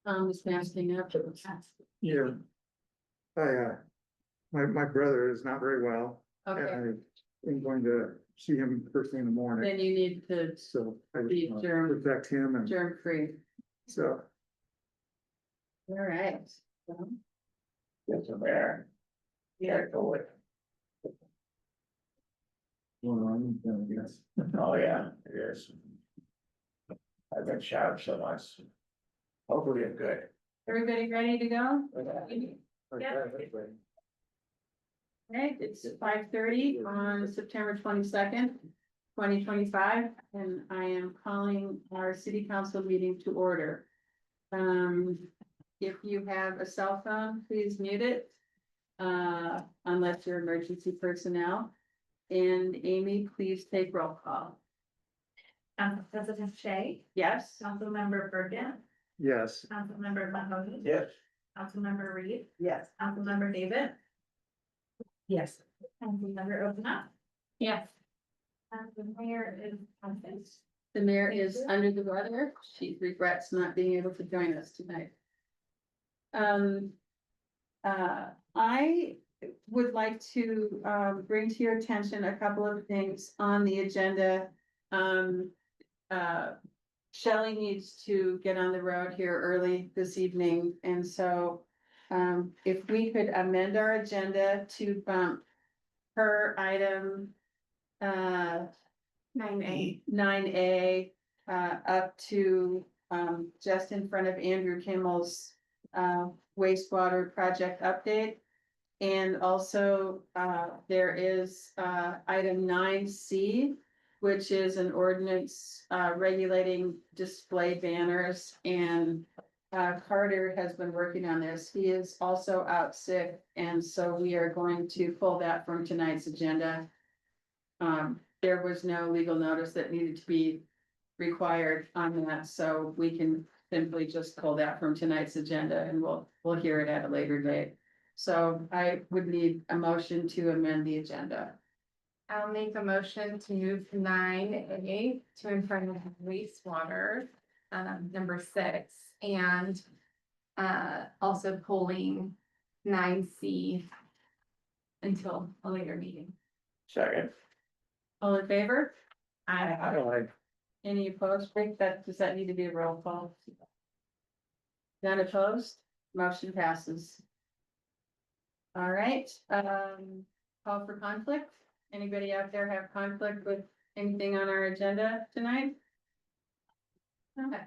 Just asking up. Yeah. My brother is not very well. Okay, And I'm going to see him first thing in the morning, then you need to so I be just germ, protect him and germ free. so. All right. Well, It's a bear. Yeah, go with. Yes. Oh, yeah, it is. I've been shouting so much. Hopefully it's good. Everybody ready to go? Yeah. Right, it's 5:30 on September 22nd, 2025, and I am calling our city council meeting to order. If you have a cell phone, please mute it. Unless you're emergency personnel. And Amy, please take roll call. President Shay, Yes? Councilmember Bergen, Yes, Councilmember Mahoney. Yes. Councilmember Reed, Yes. Councilmember David, Yes. Councilmember Ovina. Yes. And the mayor is absent. The mayor is under the weather. She regrets not being able to join us tonight. I would like to, bring to your attention a couple of things on the agenda. Shelley needs to get on the road here early this evening, and so, if we could amend our agenda to bump her item, 9A. 9A, up to, just in front of Andrew Kimmel's, wastewater project update. And also, there is, item 9C, which is an ordinance, regulating display banners, and Carter has been working on this. He is also out sick, and so we are going to pull that from tonight's agenda. There was no legal notice that needed to be required on that, so we can simply just pull that from tonight's agenda, and we'll hear it at a later date. So I would need a motion to amend the agenda. I'll make a motion to move 9A to in front of wastewater, number 6, and also pulling 9C until a later meeting. Second. All in favor? I Any opposed? Rick, does that need to be a roll call? None opposed? Motion passes. All right, call for conflict. Anybody out there have conflict with anything on our agenda tonight?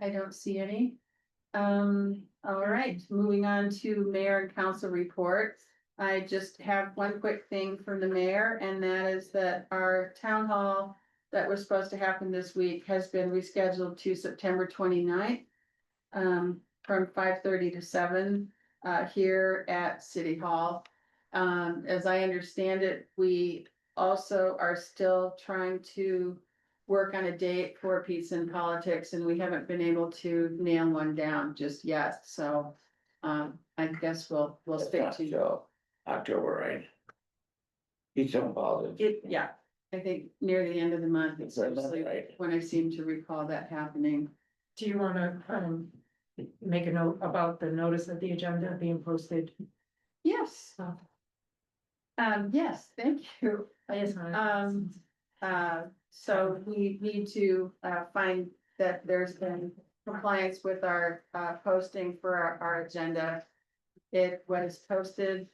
I don't see any. All right, moving on to mayor and council reports. I just have one quick thing from the mayor, and that is that our town hall that was supposed to happen this week has been rescheduled to September 29th. From 5:30 to 7, here at City Hall. As I understand it, we also are still trying to work on a date for Peace and Politics, and we haven't been able to nail one down just yet, so. I guess we'll stick to. October, right? He's on pause. Yeah, I think near the end of the month, it's usually Right. when I seem to recall that happening. Do you wanna, make a note about the notice of the agenda being posted? Yes. Yes, thank you. Yes. So we need to, find that there's been compliance with our, posting for our agenda. It was posted,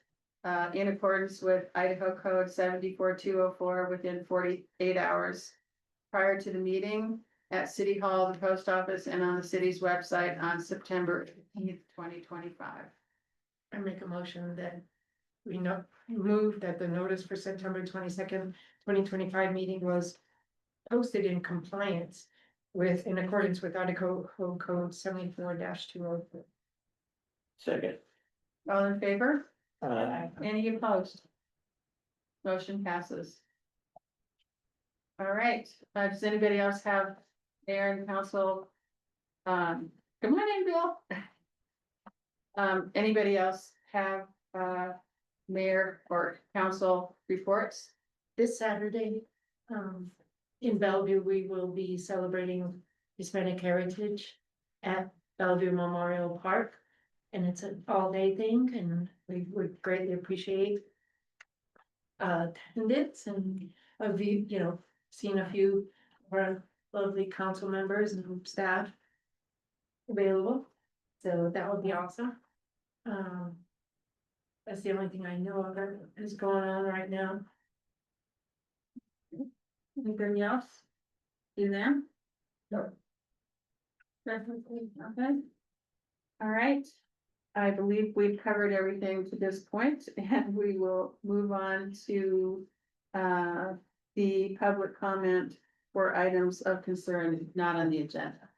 in accordance with Idaho Code 74204 within 48 hours prior to the meeting at City Hall, the post office, and on the city's website on September 18th, 2025. I make a motion that we move that the notice for September 22nd, 2025 meeting was posted in compliance with, in accordance with Idaho Code 74-204. Second. All in favor? Uh, Any opposed? Motion passes. All right, does anybody else have mayor and council? Come on in, Bill. Anybody else have, mayor or council reports? This Saturday, in Bellevue, we will be celebrating Hispanic Heritage at Bellevue Memorial Park. And it's an all-day thing, and we would greatly appreciate attendance and of you know, seeing a few of our lovely council members and staff available. So that would be awesome. That's the only thing I know of that is going on right now. Anybody else? You there? No. Definitely, okay. All right. I believe we've covered everything to this point, and we will move on to the public comment for items of concern not on the agenda.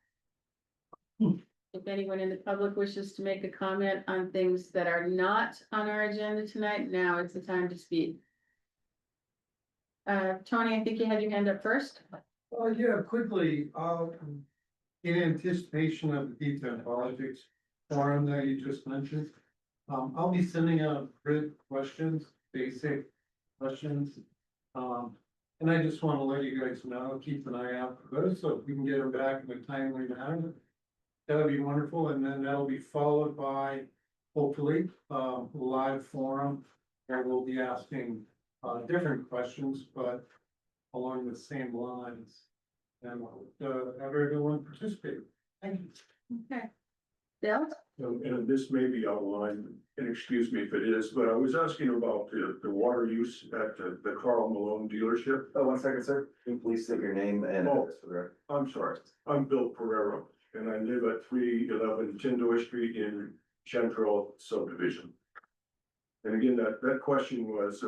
If anyone in the public wishes to make a comment on things that are not on our agenda tonight, now is the time to speak. Tony, I think you had your hand up first. Yeah, quickly, in anticipation of the detailed politics forum that you just mentioned. I'll be sending out grid questions, basic questions. And I just wanna let you guys know, keep an eye out for those, so if we can get them back in a timely manner. That would be wonderful, and then that'll be followed by, hopefully, a live forum. Where we'll be asking, different questions, but along the same lines. And have everyone participate. Thank you. Okay. Bill? And this may be outlined, and excuse me if it is, but I was asking about the water use at the Carl Malone dealership. Oh, 1 second, sir. Can you please state your name and Oh. address for the record? I'm sorry, I'm Bill Pereira, and I live at 311 Tyndall Street in Central Subdivision. And again, that question was,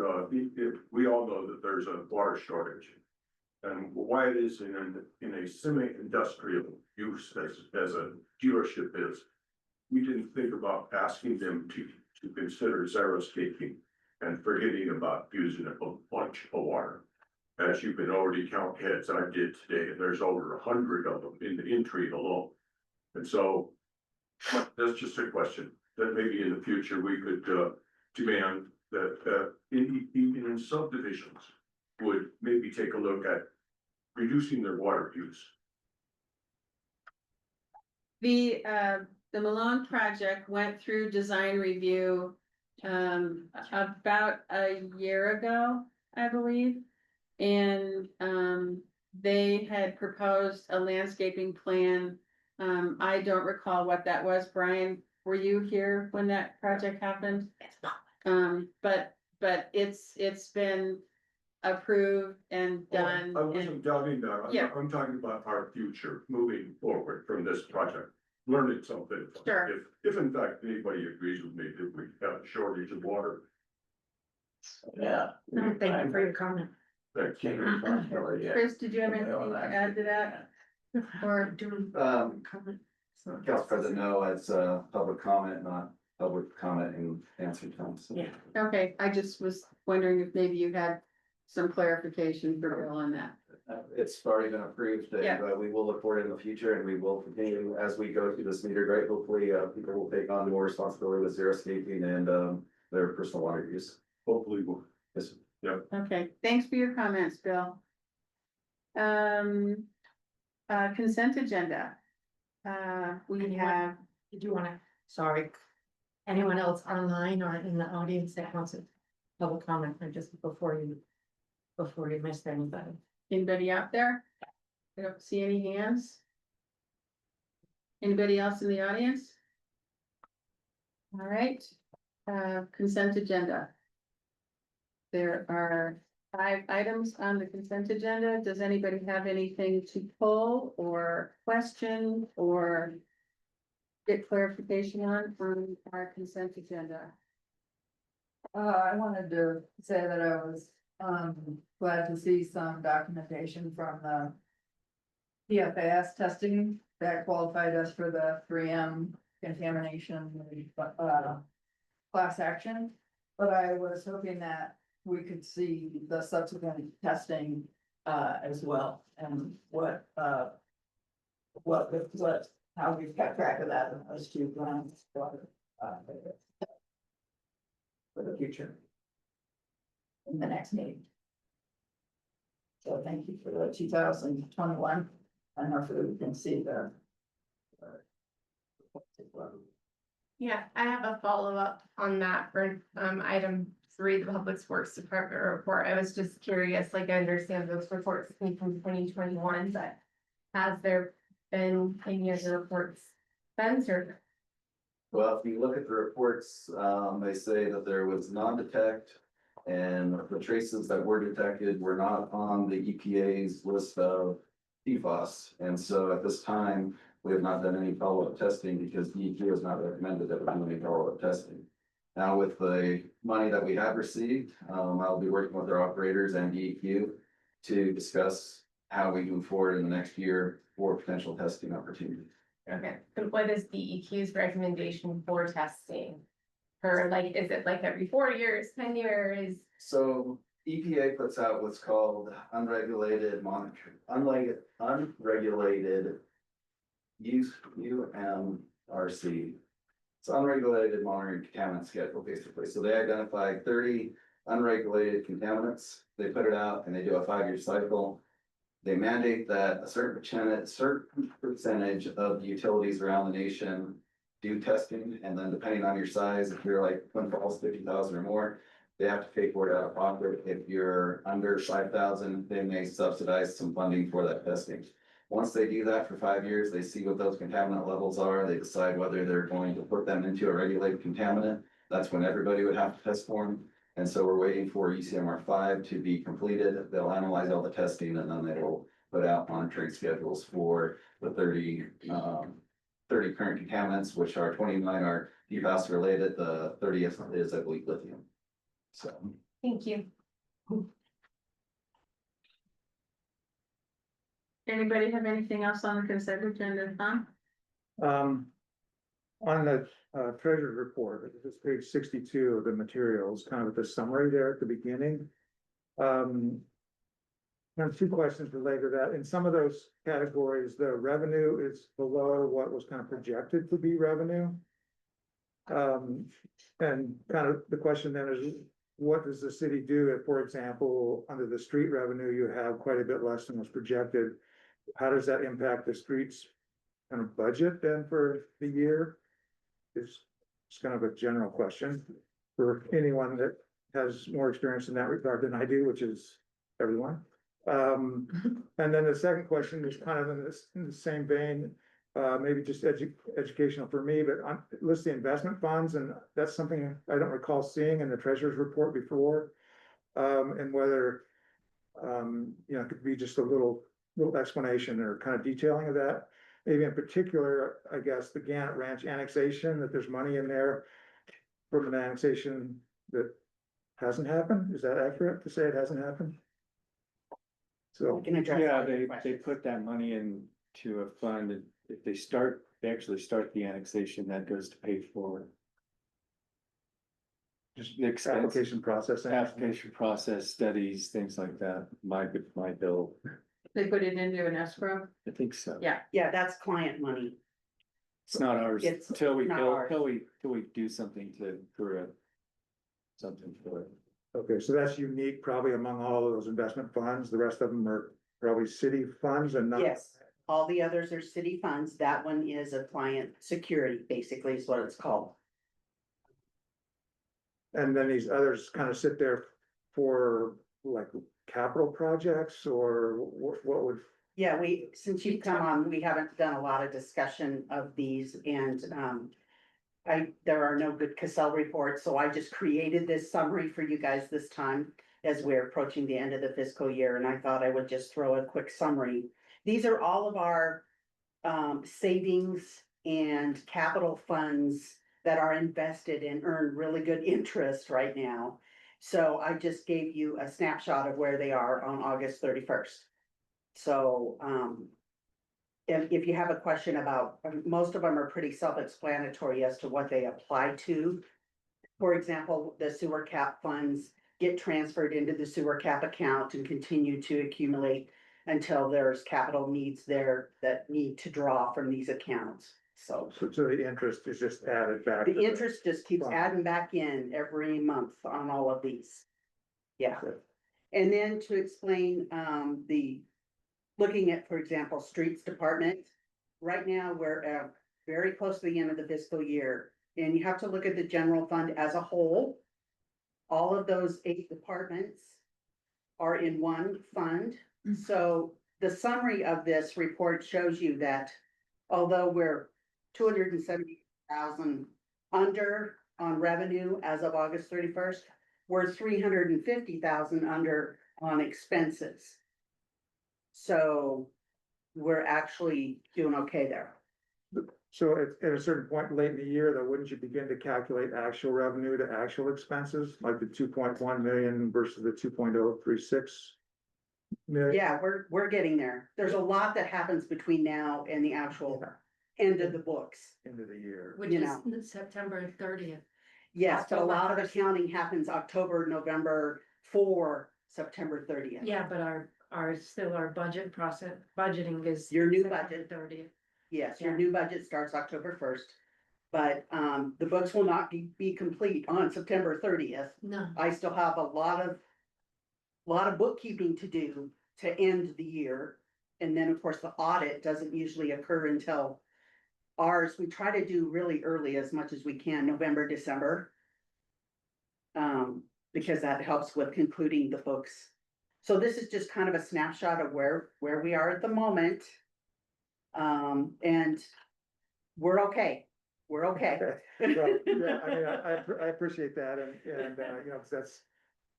we all know that there's a water shortage. And why it is in a semi-industrial use as a dealership is, we didn't think about asking them to consider xeriscaping and forgetting about using a bunch of water. As you can already count heads, I did today, and there's over 100 of them in the entry alone. And so, that's just a question, that maybe in the future we could demand that even in subdivisions would maybe take a look at reducing their water use. The Malone project went through design review about a year ago, I believe. And they had proposed a landscaping plan. I don't recall what that was. Brian, were you here when that project happened? But it's been approved and done. I wasn't doubting that, Yeah. I'm talking about our future, moving forward from this project, learning something. Sure. If in fact anybody agrees with me that we have a shortage of water, Yeah. No, thank you for your comment. thanks. Take responsibility, yeah. Chris, did you have anything to add to that? Or Doing comment. Council President, no, it's public comment, not public comment and answer time. So. Yeah. okay, I just was wondering if maybe you had some clarification for Bill on that. It's already been approved, and Yeah. we will look forward in the future, and we will continue as we go through this meter grade. Hopefully, people will take on more responsibility with xeriscaping and their personal water use. Hopefully we'll. Yes. Okay, thanks for your comments, Bill. Consent agenda. We Anyone? have, Did you wanna, sorry, anyone else online or in the audience that wants a public comment, or just before you miss anybody? anybody out there? I don't see any hands. Anybody else in the audience? All right, consent agenda. There are 5 items on the consent agenda. Does anybody have anything to pull or question or get clarification on from our consent agenda? I wanted to say that I was, glad to see some documentation from the PFAS testing that qualified us for the 3M contamination, class action. But I was hoping that we could see the subsequent testing, as well, and how we've kept track of that in those 2 plans. For the future. In the next meeting. So thank you for the 2021, and hopefully we can see the Yeah, I have a follow-up on that for item 3, the Public Works Department report. I was just curious, like I understand those reports came from 2021, but has there been any other reports since or? Well, if you look at the reports, they say that there was non-detect. And the traces that were detected were not on the EPA's list of PFAS. And so at this time, we have not done any follow-up testing because DEQ has not recommended that we do any follow-up testing. Now with the money that we have received, I'll be working with our operators and DEQ to discuss how we move forward in the next year for potential testing opportunities. Okay, but what is DEQ's recommendation for testing? For like, is it like every 4 years, 10 years? So EPA puts out what's called unregulated unregulated UMRC. It's unregulated monitoring contaminant schedule, basically. So they identify 30 unregulated contaminants. They put it out and they do a 5-year cycle. They mandate that a certain percentage of the utilities around the nation do testing, and then depending on your size, if you're like Twin Falls, 50,000 or more, they have to pay for it out of pocket. If you're under 5,000, they may subsidize some funding for that testing. Once they do that for 5 years, they see what those contaminant levels are. They decide whether they're going to put them into a regulated contaminant. That's when everybody would have to test for them. And so we're waiting for UCMR 5 to be completed. They'll analyze all the testing and then they will put out monitoring schedules for the 30 current contaminants, which are 29 are PFAS related. The 30th is, I believe, lithium. So. Thank you. Anybody have anything else on the consent agenda, Tom? On the treasurer's report, this is page 62 of the materials, kind of the summary there at the beginning. I have 2 questions related to that. In some of those categories, the revenue is below what was kind of projected to be revenue. And kind of the question then is, what does the city do if, for example, under the street revenue, you have quite a bit less than was projected? How does that impact the streets kind of budget then for the year? It's kind of a general question for anyone that has more experience in that regard than I do, which is everyone. And then the second question is kind of in the same vein, maybe just educational for me, but list the investment funds, and that's something I don't recall seeing in the treasurer's report before. And whether, it could be just a little explanation or kind of detailing of that. Maybe in particular, I guess, the Gannett Ranch annexation, that there's money in there from an annexation that hasn't happened. Is that accurate to say it hasn't happened? So, Yeah, they put that money into a fund, and if they actually start the annexation, that goes to pay for just the expense, application process, studies, things like that, my bill, They put it into an escrow? I think so. Yeah. Yeah, that's client money. It's not ours, It's till we not bill, ours. till we do something something for it. okay, so that's unique probably among all of those investment funds. The rest of them are probably city funds and not. Yes, all the others are city funds. That one is a client security, basically is what it's called. And then these others kind of sit there for like capital projects, or what would? Yeah, since you've come on, we haven't done a lot of discussion of these and, there are no good Cassell reports, so I just created this summary for you guys this time as we're approaching the end of the fiscal year, and I thought I would just throw a quick summary. These are all of our, savings and capital funds that are invested and earn really good interest right now. So I just gave you a snapshot of where they are on August 31st. So, if you have a question about, most of them are pretty self-explanatory as to what they apply to. For example, the sewer cap funds get transferred into the sewer cap account and continue to accumulate until there's capital needs there that need to draw from these accounts. So the interest is just added back. the interest just keeps fund. adding back in every month on all of these. Yeah. And then to explain, looking at, for example, streets department, right now we're very close to the end of the fiscal year, and you have to look at the general fund as a whole. All of those 8 departments are in one fund. So the summary of this report shows you that although we're 270,000 under on revenue as of August 31st, we're 350,000 under on expenses. So we're actually doing okay there. So at a certain point late in the year, though, wouldn't you begin to calculate actual revenue to actual expenses, like the 2.1 million versus the 2.036 million? Yeah, we're getting there. There's a lot that happens between now and the actual end of the books. End of the year. Which You is September 30th. Yes, but a October lot of 1st. accounting happens October, November for September 30th. Yeah, but our budget process, budgeting is. Your new September budget. 30th. Yes, your Yeah. new budget starts October 1st. But the books will not be complete on September 30th. No, I still have a lot of bookkeeping to do to end the year. And then, of course, the audit doesn't usually occur until ours, we try to do really early as much as we can, November, December. Because that helps with concluding the books. So this is just kind of a snapshot of where we are at the moment. And we're okay. We're okay. Well, yeah, I mean, I appreciate that, and, you know, 'cause that's,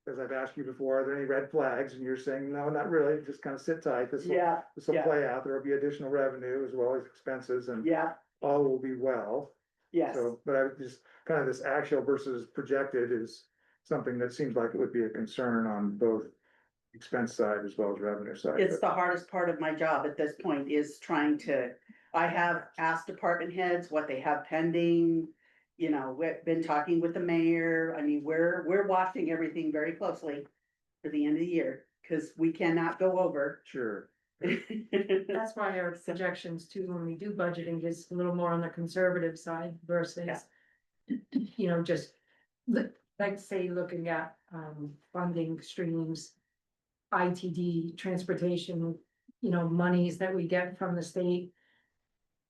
as I've asked you before, are there any red flags? And you're saying, no, not really, just kind of sit tight, this will Yeah, yeah. play out, there will be additional revenue as well as expenses, and yeah, all will be well. yes. So, but I would just, kind of this actual versus projected is something that seems like it would be a concern on both expense side as well as revenue side. It's the hardest part of my job at this point is trying to, I have asked department heads what they have pending. You know, we've been talking with the mayor. I mean, we're watching everything very closely for the end of the year, because we cannot go over. Sure, that's why our projections too, when we do budgeting, is a little more on the conservative side versus. You know, just like say, looking at funding streams. ITD, transportation, you know, monies that we get from the state.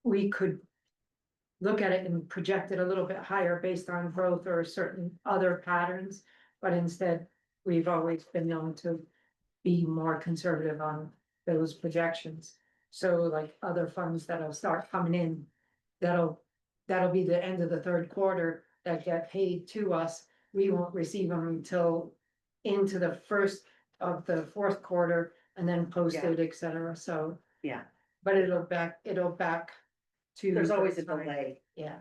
We could look at it and project it a little bit higher based on growth or certain other patterns. But instead, we've always been known to be more conservative on those projections. So like other funds that'll start coming in, that'll be the end of the third quarter that get paid to us. We won't receive them until into the first of the fourth quarter and then posted, et cetera, so. Yeah. But it'll back to. There's always a the time. delay. Yeah,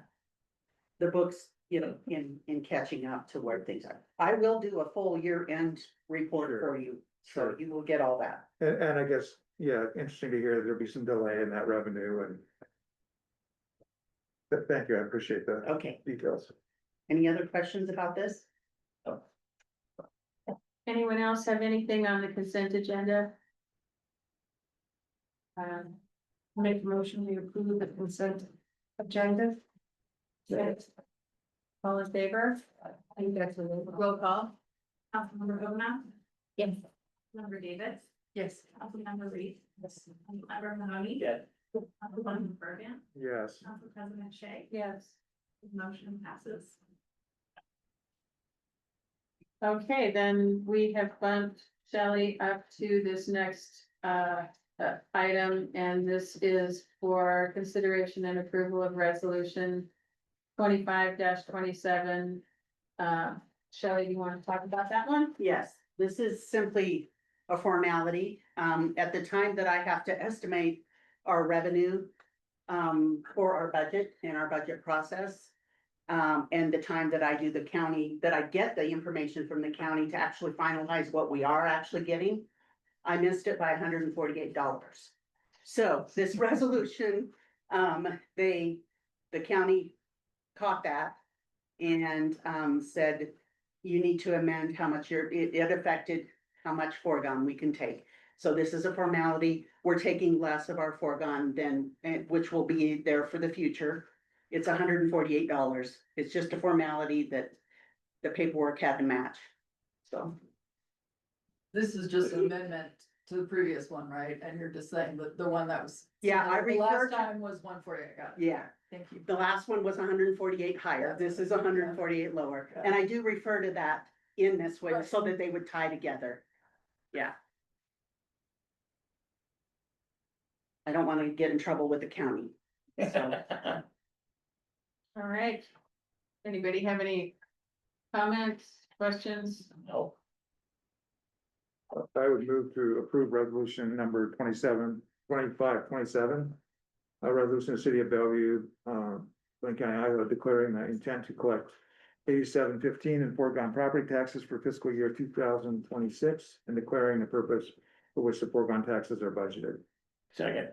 The books, you know, in catching up to where things are. I will do a full year-end report for you, so Sure. you will get all that. and I guess, yeah, interesting to hear there'll be some delay in that revenue and. But thank you, I appreciate the Okay, details. any other questions about this? Anyone else have anything on the consent agenda? make a motion to approve the consent agenda. Yes, All in favor? I think that's a little. Roll call. Councilmember Bowman, Yes. Member Davis, Yes. Councilmember Reed, Councilmember Mahoney. Yeah. Councilmember Bergen, Yes, Council President Shay, Yes. motion passes. Okay, then we have bumped Shelley up to this next item, and this is for consideration and approval of resolution 25-27. Shelley, do you want to talk about that one? Yes, this is simply a formality. At the time that I have to estimate our revenue for our budget and our budget process, and the time that I do the county, that I get the information from the county to actually finalize what we are actually getting, I missed it by $148. So this resolution, the county caught that and said, you need to amend how much it affected how much foregone we can take. So this is a formality. We're taking less of our foregone than, which will be there for the future. It's $148. It's just a formality that the paperwork had to match. So, This is just an amendment to the previous one, right? And you're just saying that the one that was. Yeah, I The last referred to- time was 148, got it. Yeah, Thank you. the last one was 148 higher, this is 148 lower, and I do refer to that in this way, so that they would tie together. Yeah. I don't wanna get in trouble with the county, so. All right. Anybody have any comments, questions? No. I would move to approve resolution number 2527. A resolution of the city of Bellevue, Lake County, Iowa, declaring the intent to collect 8715 in foregone property taxes for fiscal year 2026 and declaring the purpose for which the foregone taxes are budgeted. Second.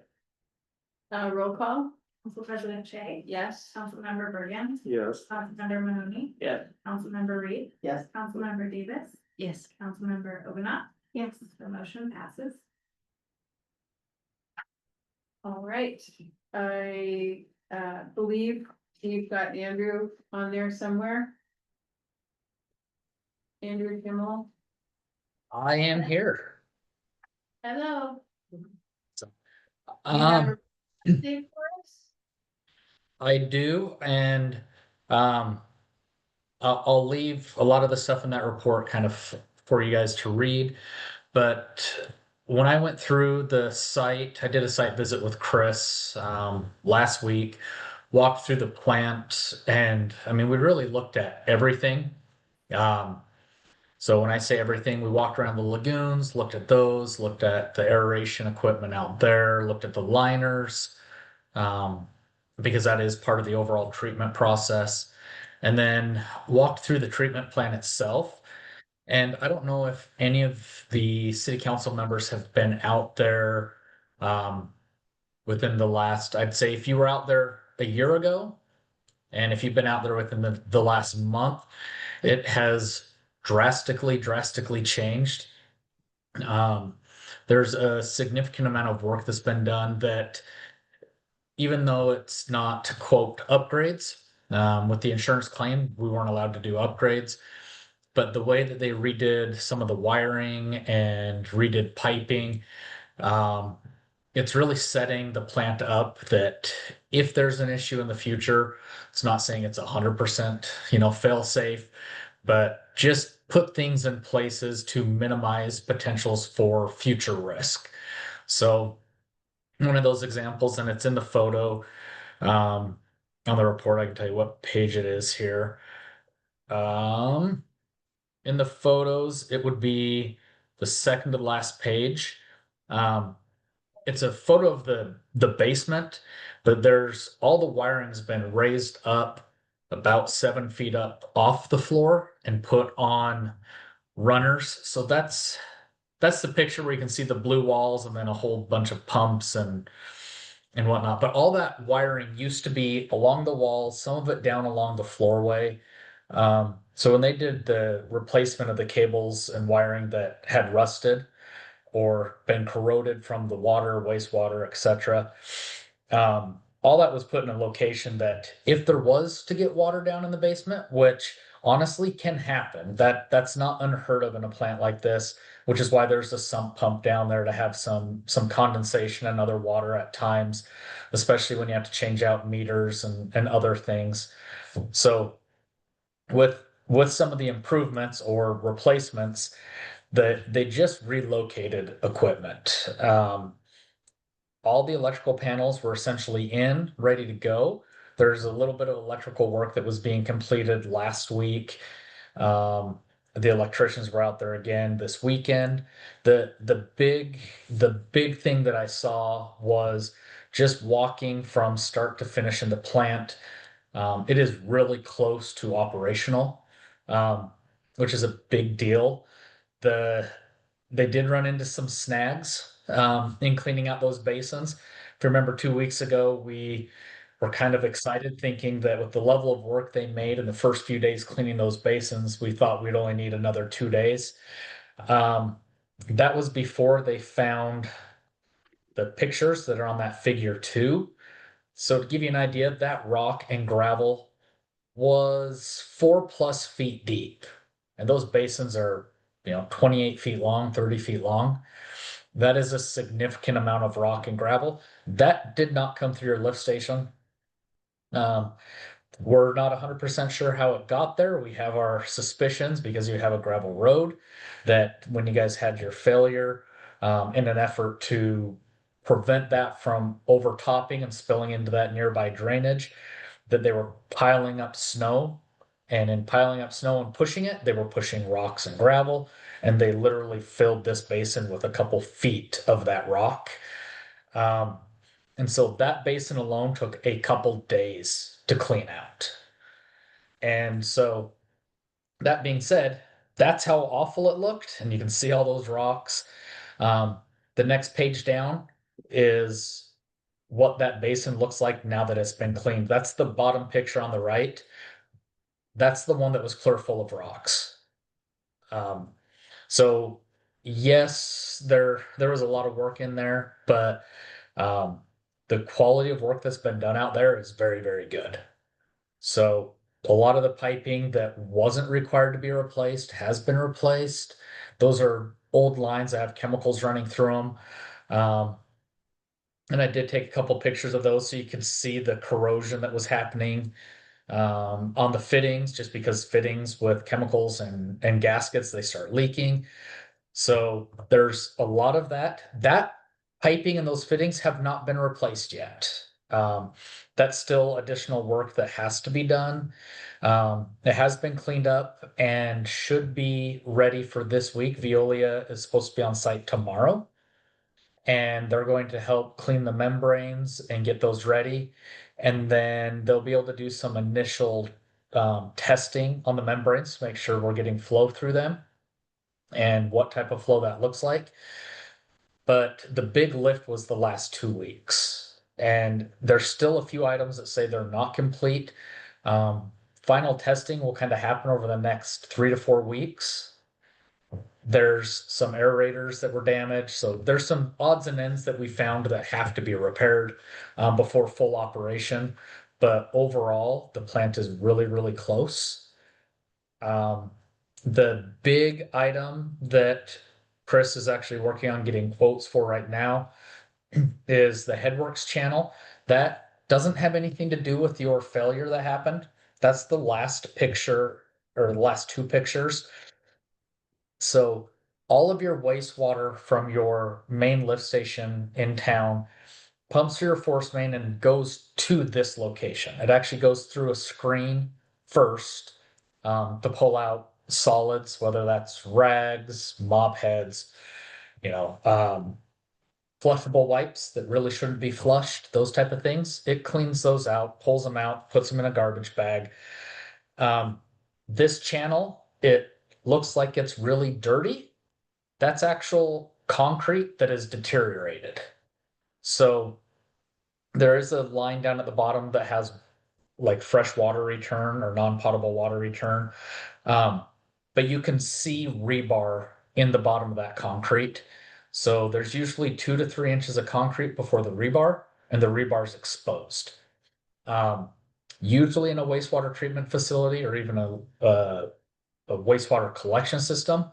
Roll call? Council President Shay. Yes. Councilmember Bergen. Yes. Councilmember Mahoney. Yes. Councilmember Reed. Yes. Councilmember Davis. Yes. Councilmember Ovina. Yes. The motion passes. All right, I believe you've got Andrew on there somewhere. Andrew Kimmel, I am here. hello. You Um, have a update for us? I do, and I'll leave a lot of the stuff in that report kind of for you guys to read. But when I went through the site, I did a site visit with Chris last week, walked through the plant, and I mean, we really looked at everything. So when I say everything, we walked around the lagoons, looked at those, looked at the aeration equipment out there, looked at the liners, because that is part of the overall treatment process, and then walked through the treatment plant itself. And I don't know if any of the city council members have been out there within the last, I'd say if you were out there a year ago, and if you've been out there within the last month, it has drastically changed. There's a significant amount of work that's been done that, even though it's not quote upgrades, with the insurance claim, we weren't allowed to do upgrades. But the way that they redid some of the wiring and redid piping, it's really setting the plant up that if there's an issue in the future, it's not saying it's 100%, fail safe, but just put things in places to minimize potentials for future risk. So one of those examples, and it's in the photo, on the report, I can tell you what page it is here. In the photos, it would be the second to last page. It's a photo of the basement, but there's all the wiring's been raised up about 7 feet up off the floor and put on runners. So that's the picture where you can see the blue walls and then a whole bunch of pumps and whatnot. But all that wiring used to be along the walls, some of it down along the floorway. So when they did the replacement of the cables and wiring that had rusted or been corroded from the water, wastewater, etc., all that was put in a location that if there was to get water down in the basement, which honestly can happen, that's not unheard of in a plant like this, which is why there's a sump pump down there to have some condensation and other water at times, especially when you have to change out meters and other things. So with some of the improvements or replacements, that they just relocated equipment. All the electrical panels were essentially in, ready to go. There's a little bit of electrical work that was being completed last week. The electricians were out there again this weekend. The big thing that I saw was just walking from start to finish in the plant. It is really close to operational, which is a big deal. They did run into some snags in cleaning out those basins. If you remember 2 weeks ago, we were kind of excited thinking that with the level of work they made in the first few days cleaning those basins, we thought we'd only need another 2 days. That was before they found the pictures that are on that figure 2. So to give you an idea, that rock and gravel was 4+ feet deep. And those basins are 28 feet long, 30 feet long. That is a significant amount of rock and gravel. That did not come through your lift station. Um, we're not 100% sure how it got there. We have our suspicions because you have a gravel road that when you guys had your failure, in an effort to prevent that from overtopping and spilling into that nearby drainage, that they were piling up snow. And in piling up snow and pushing it, they were pushing rocks and gravel. And they literally filled this basin with a couple feet of that rock. Um, and so that basin alone took a couple days to clean out. And so that being said, that's how awful it looked. And you can see all those rocks. The next page down is what that basin looks like now that it's been cleaned. That's the bottom picture on the right. That's the one that was clear full of rocks. Um, so yes, there was a lot of work in there, but um, the quality of work that's been done out there is very, very good. So a lot of the piping that wasn't required to be replaced has been replaced. Those are old lines that have chemicals running through them. And I did take a couple pictures of those so you can see the corrosion that was happening on the fittings, just because fittings with chemicals and gaskets, they start leaking. So there's a lot of that. That piping and those fittings have not been replaced yet. That's still additional work that has to be done. It has been cleaned up and should be ready for this week. Veolia is supposed to be on site tomorrow, and they're going to help clean the membranes and get those ready. And then they'll be able to do some initial testing on the membranes to make sure we're getting flow through them and what type of flow that looks like. But the big lift was the last 2 weeks. And there's still a few items that say they're not complete. Final testing will kind of happen over the next 3 to 4 weeks. There's some aerators that were damaged. So there's some odds and ends that we found that have to be repaired before full operation. But overall, the plant is really, really close. The big item that Chris is actually working on getting quotes for right now is the Headworks channel. That doesn't have anything to do with your failure that happened. That's the last picture or the last two pictures. So all of your wastewater from your main lift station in town pumps through your force main and goes to this location. It actually goes through a screen first to pull out solids, whether that's rags, mop heads, you know, flushable wipes that really shouldn't be flushed, those type of things. It cleans those out, pulls them out, puts them in a garbage bag. This channel, it looks like it's really dirty. That's actual concrete that is deteriorated. So there is a line down at the bottom that has like fresh water return or non-potable water return. But you can see rebar in the bottom of that concrete. So there's usually 2 to 3 inches of concrete before the rebar, and the rebar is exposed. Usually in a wastewater treatment facility or even a wastewater collection system,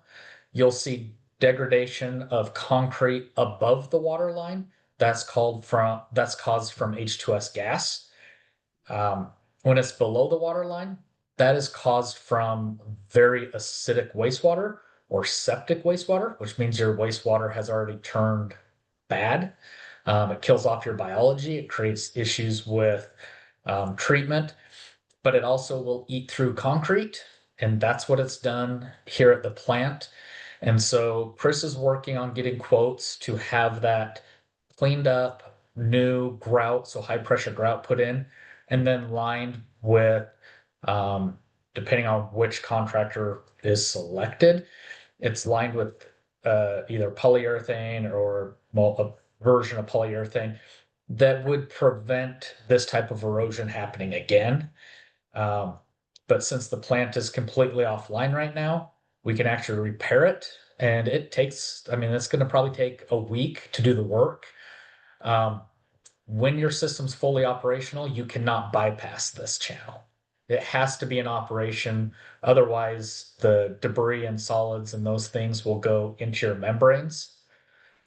you'll see degradation of concrete above the water line. That's caused from H2S gas. When it's below the water line, that is caused from very acidic wastewater or septic wastewater, which means your wastewater has already turned bad. It kills off your biology. It creates issues with treatment, but it also will eat through concrete. And that's what it's done here at the plant. And so Chris is working on getting quotes to have that cleaned up, new grout, so high pressure grout put in, and then lined with, depending on which contractor is selected, it's lined with either polyurethane or a version of polyurethane that would prevent this type of erosion happening again. But since the plant is completely offline right now, we can actually repair it. And it takes, I mean, it's going to probably take a week to do the work. When your system's fully operational, you cannot bypass this channel. It has to be in operation. Otherwise, the debris and solids and those things will go into your membranes.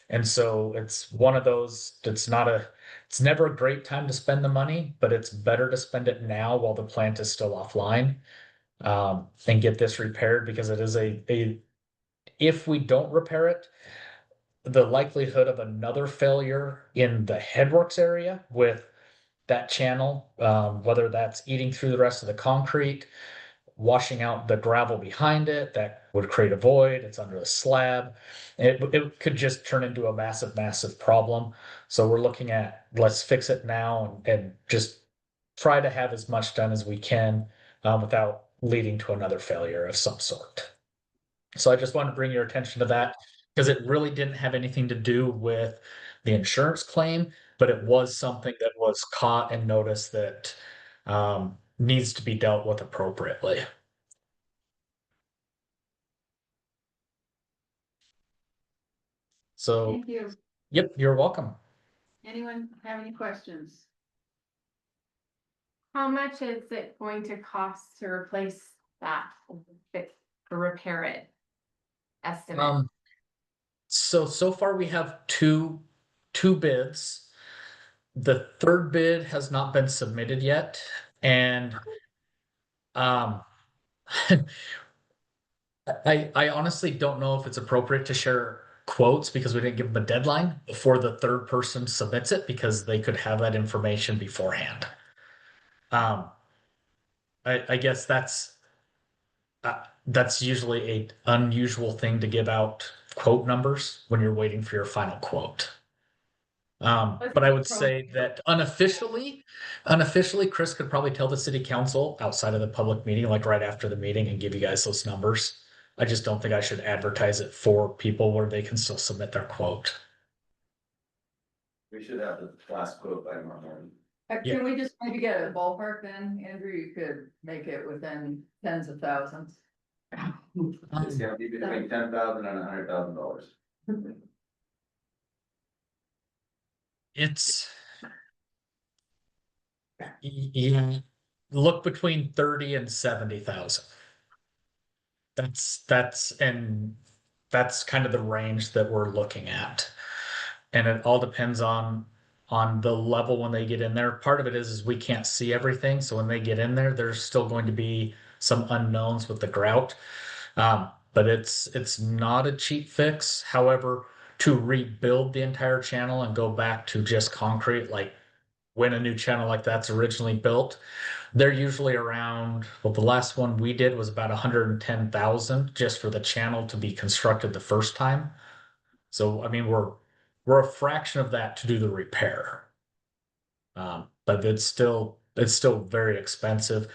And so it's one of those, it's never a great time to spend the money, but it's better to spend it now while the plant is still offline. And get this repaired because it is if we don't repair it, the likelihood of another failure in the headworks area with that channel, whether that's eating through the rest of the concrete, washing out the gravel behind it, that would create a void. It's under a slab. It could just turn into a massive, massive problem. So we're looking at let's fix it now and just try to have as much done as we can without leading to another failure of some sort. So I just wanted to bring your attention to that because it really didn't have anything to do with the insurance claim, but it was something that was caught and noticed that needs to be dealt with appropriately. So, Thank you. yep, you're welcome. Anyone have any questions? How much is it going to cost to replace that, to repair it? Estimate. So far we have two bids. The third bid has not been submitted yet, and um, I honestly don't know if it's appropriate to share quotes because we didn't give them a deadline before the third person submits it because they could have that information beforehand. Um, I guess that's usually a unusual thing to give out quote numbers when you're waiting for your final quote. But I would say that unofficially, Chris could probably tell the city council outside of the public meeting, like right after the meeting, and give you guys those numbers. I just don't think I should advertise it for people where they can still submit their quote. We should have the last quote by tomorrow morning. Can we just maybe get a ballpark then, Andrew? You could make it within tens of thousands. It's gonna be between $10,000 and $100,000. It's yeah, look between 30 and 70,000. That's kind of the range that we're looking at. And it all depends on the level when they get in there. Part of it is we can't see everything. So when they get in there, there's still going to be some unknowns with the grout. But it's not a cheap fix. However, to rebuild the entire channel and go back to just concrete, like when a new channel like that's originally built, they're usually around, well, the last one we did was about 110,000 just for the channel to be constructed the first time. So I mean we're a fraction of that to do the repair. But it's still very expensive.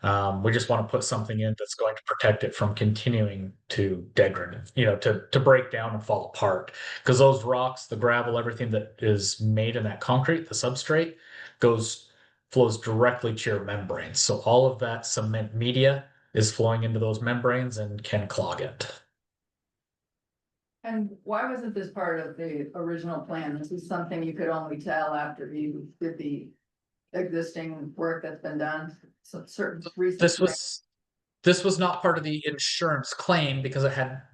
We just want to put something in that's going to protect it from continuing to degrade, to break down and fall apart. Because those rocks, the gravel, everything that is made in that concrete, the substrate, flows directly to your membranes. So all of that cement media is flowing into those membranes and can clog it. And why wasn't this part of the original plan? This is something you could only tell after you did the existing work that's been done, so certain recent. This was not part of the insurance claim because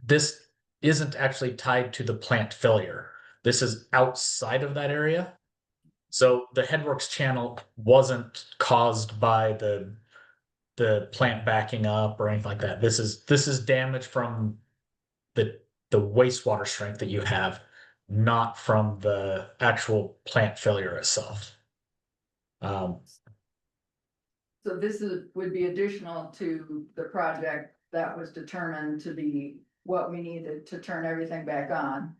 this isn't actually tied to the plant failure. This is outside of that area. So the headworks channel wasn't caused by the plant backing up or anything like that. This is damage from the wastewater strength that you have, not from the actual plant failure itself. So this would be additional to the project that was determined to be what we needed to turn everything back on.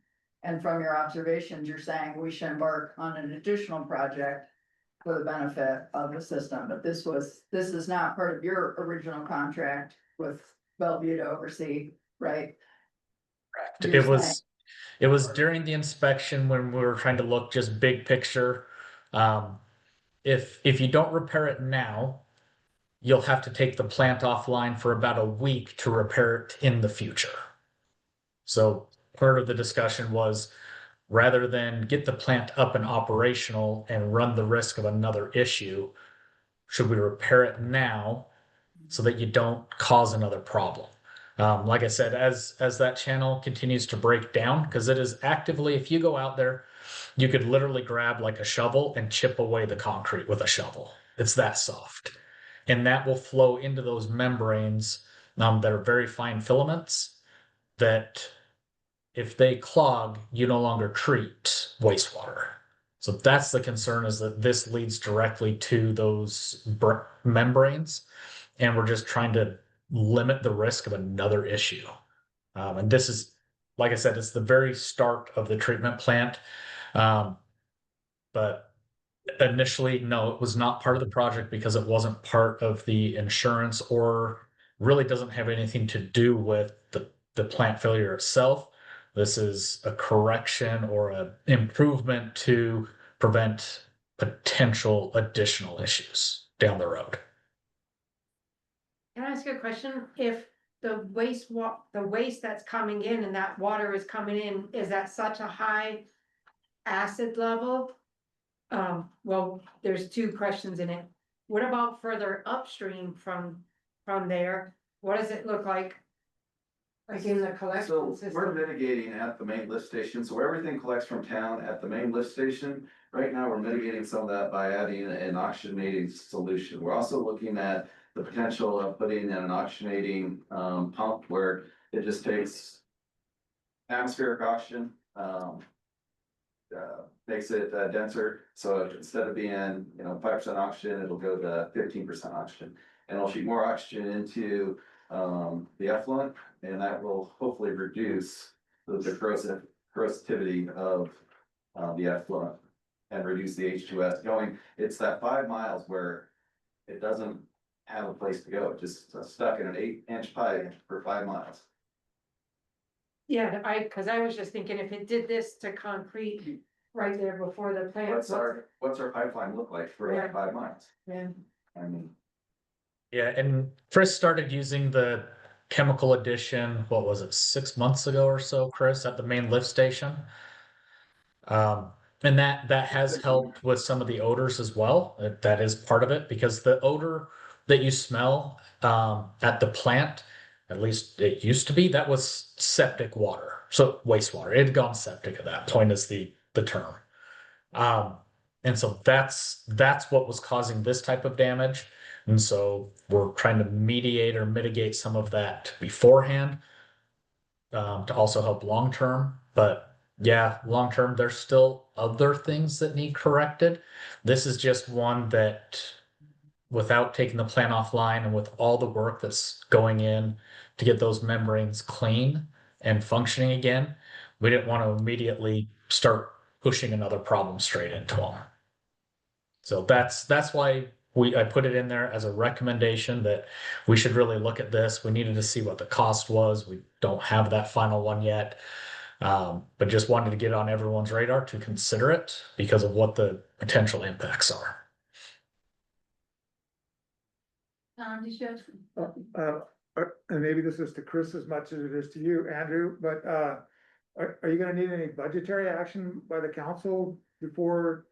And from your observations, you're saying we should embark on an additional project for the benefit of the system, but this is not part of your original contract with Bellevue to oversee, right? Correct. It was during the inspection when we were trying to look just big picture. If you don't repair it now, you'll have to take the plant offline for about a week to repair it in the future. So part of the discussion was rather than get the plant up and operational and run the risk of another issue, should we repair it now so that you don't cause another problem? Like I said, as that channel continues to break down, because it is actively, if you go out there, you could literally grab like a shovel and chip away the concrete with a shovel. It's that soft. And that will flow into those membranes that are very fine filaments that if they clog, you no longer treat wastewater. So that's the concern, is that this leads directly to those membranes, and we're just trying to limit the risk of another issue. And this is, like I said, it's the very start of the treatment plant. But initially, no, it was not part of the project because it wasn't part of the insurance, or really doesn't have anything to do with the plant failure itself. This is a correction or an improvement to prevent potential additional issues down the road. Can I ask you a question? If the waste that's coming in and that water is coming in, is at such a high acid level? Well, there's two questions in it. What about further upstream from there? What does it look like? Like in the collection So we're system? mitigating at the main lift station, so everything collects from town at the main lift station. Right now, we're mitigating some of that by adding an oxygenating solution. We're also looking at the potential of putting in an oxygenating pump where it just takes atmospheric oxygen, makes it denser. So instead of being, 5% oxygen, it'll go to 15% oxygen. And it'll shoot more oxygen into the effluent, and that will hopefully reduce the corrosivity of the effluent and reduce the H2S going. It's that 5 miles where it doesn't have a place to go. It's just stuck in an 8-inch pipe for 5 miles. Yeah, cause I was just thinking if it did this to concrete right there before the plant. What's our pipeline look like for Yeah. that 5 miles? Yeah. I mean, Yeah, and Chris started using the chemical addition, what was it, 6 months ago or so, Chris, at the main lift station? And that has helped with some of the odors as well. That is part of it, because the odor that you smell at the plant, at least it used to be, that was septic water. So wastewater. It had gone septic at that point, is the term. And so that's what was causing this type of damage. And so we're trying to mediate or mitigate some of that beforehand, to also help long term. But yeah, long term, there's still other things that need corrected. This is just one that, without taking the plant offline and with all the work that's going in to get those membranes clean and functioning again, we didn't want to immediately start pushing another problem straight into them. So that's why I put it in there as a recommendation that we should really look at this. We needed to see what the cost was. We don't have that final one yet. But just wanted to get on everyone's radar to consider it because of what the potential impacts are. Did you have? And maybe this is to Chris as much as it is to you, Andrew, but, are you gonna need any budgetary action by the council before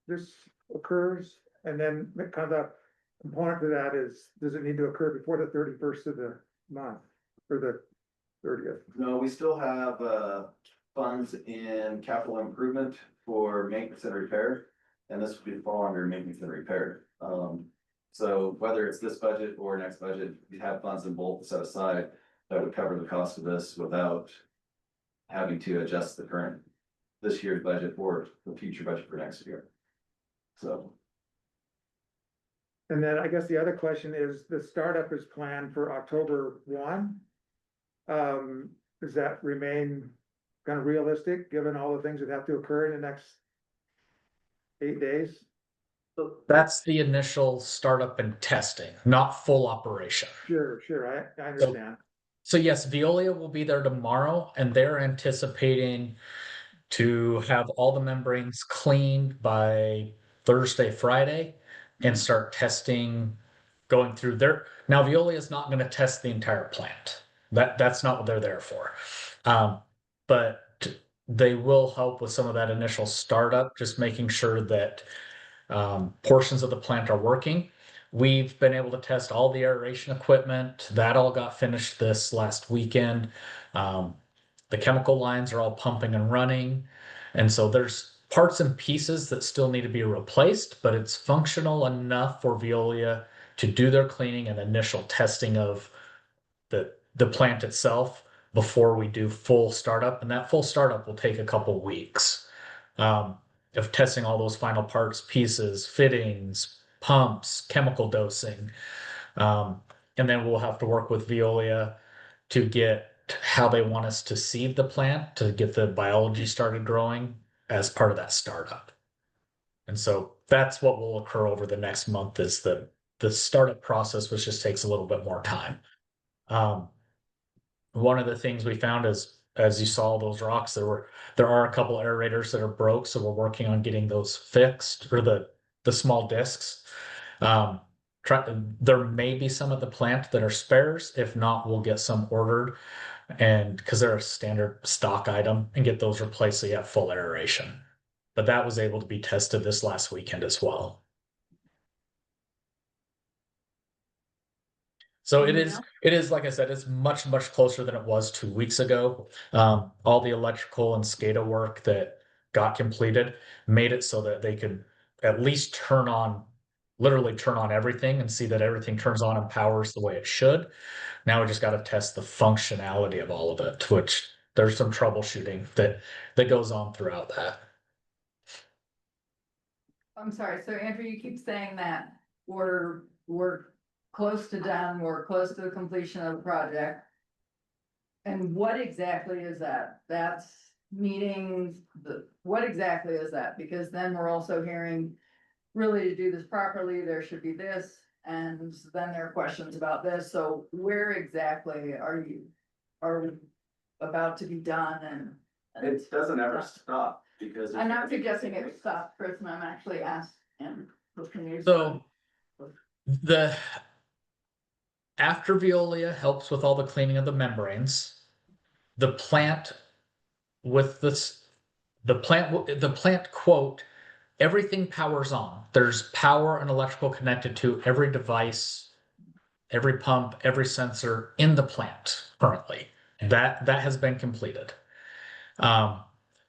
this occurs? And then kind of the component to that is, does it need to occur before the 31st of the month or the 30th? No, we still have funds in capital improvement for maintenance and repair, and this would fall under maintenance and repair. So whether it's this budget or next budget, we have funds in both set aside that would cover the cost of this without having to adjust this year's budget or the future budget for next year. So. And then I guess the other question is, the startup is planned for October 1. Does that remain kind of realistic, given all the things that have to occur in the next 8 days? That's the initial startup and testing, not full operation. Sure, I understand. So yes, Veolia will be there tomorrow, and they're anticipating to have all the membranes cleaned by Thursday, Friday, and start testing, going through there. Now, Veolia is not going to test the entire plant. That's not what they're there for. But they will help with some of that initial startup, just making sure that portions of the plant are working. We've been able to test all the aeration equipment. That all got finished this last weekend. The chemical lines are all pumping and running. And so there's parts and pieces that still need to be replaced, but it's functional enough for Veolia to do their cleaning and initial testing of the plant itself before we do full startup. And that full startup will take a couple weeks of testing all those final parts, pieces, fittings, pumps, chemical dosing. And then we'll have to work with Veolia to get how they want us to seed the plant to get the biology started growing as part of that startup. And so that's what will occur over the next month is the startup process, which just takes a little bit more time. One of the things we found is, as you saw those rocks, there are a couple aerators that are broke, so we're working on getting those fixed, or the small discs. There may be some at the plant that are spares. If not, we'll get some ordered, and because they're a standard stock item, and get those replaced so you have full aeration. But that was able to be tested this last weekend as well. So it is, like I said, it's much, much closer than it was 2 weeks ago. All the electrical and SCADA work that got completed made it so that they could at least literally turn on everything and see that everything turns on and powers the way it should. Now we just got to test the functionality of all of it, which there's some troubleshooting that goes on throughout that. I'm sorry, so Andrew, you keep saying that we're close to done, we're close to the completion of the project. And what exactly is that? That's meetings, what exactly is that? Because then we're also hearing, really to do this properly, there should be this, and then there are questions about this, so where exactly are we about to be done and? It doesn't ever stop because. I'm not suggesting it stop, Chris, and I'm actually asking. So after Veolia helps with all the cleaning of the membranes, the plant quote, everything powers on. There's power and electrical connected to every device, every pump, every sensor in the plant currently. That has been completed.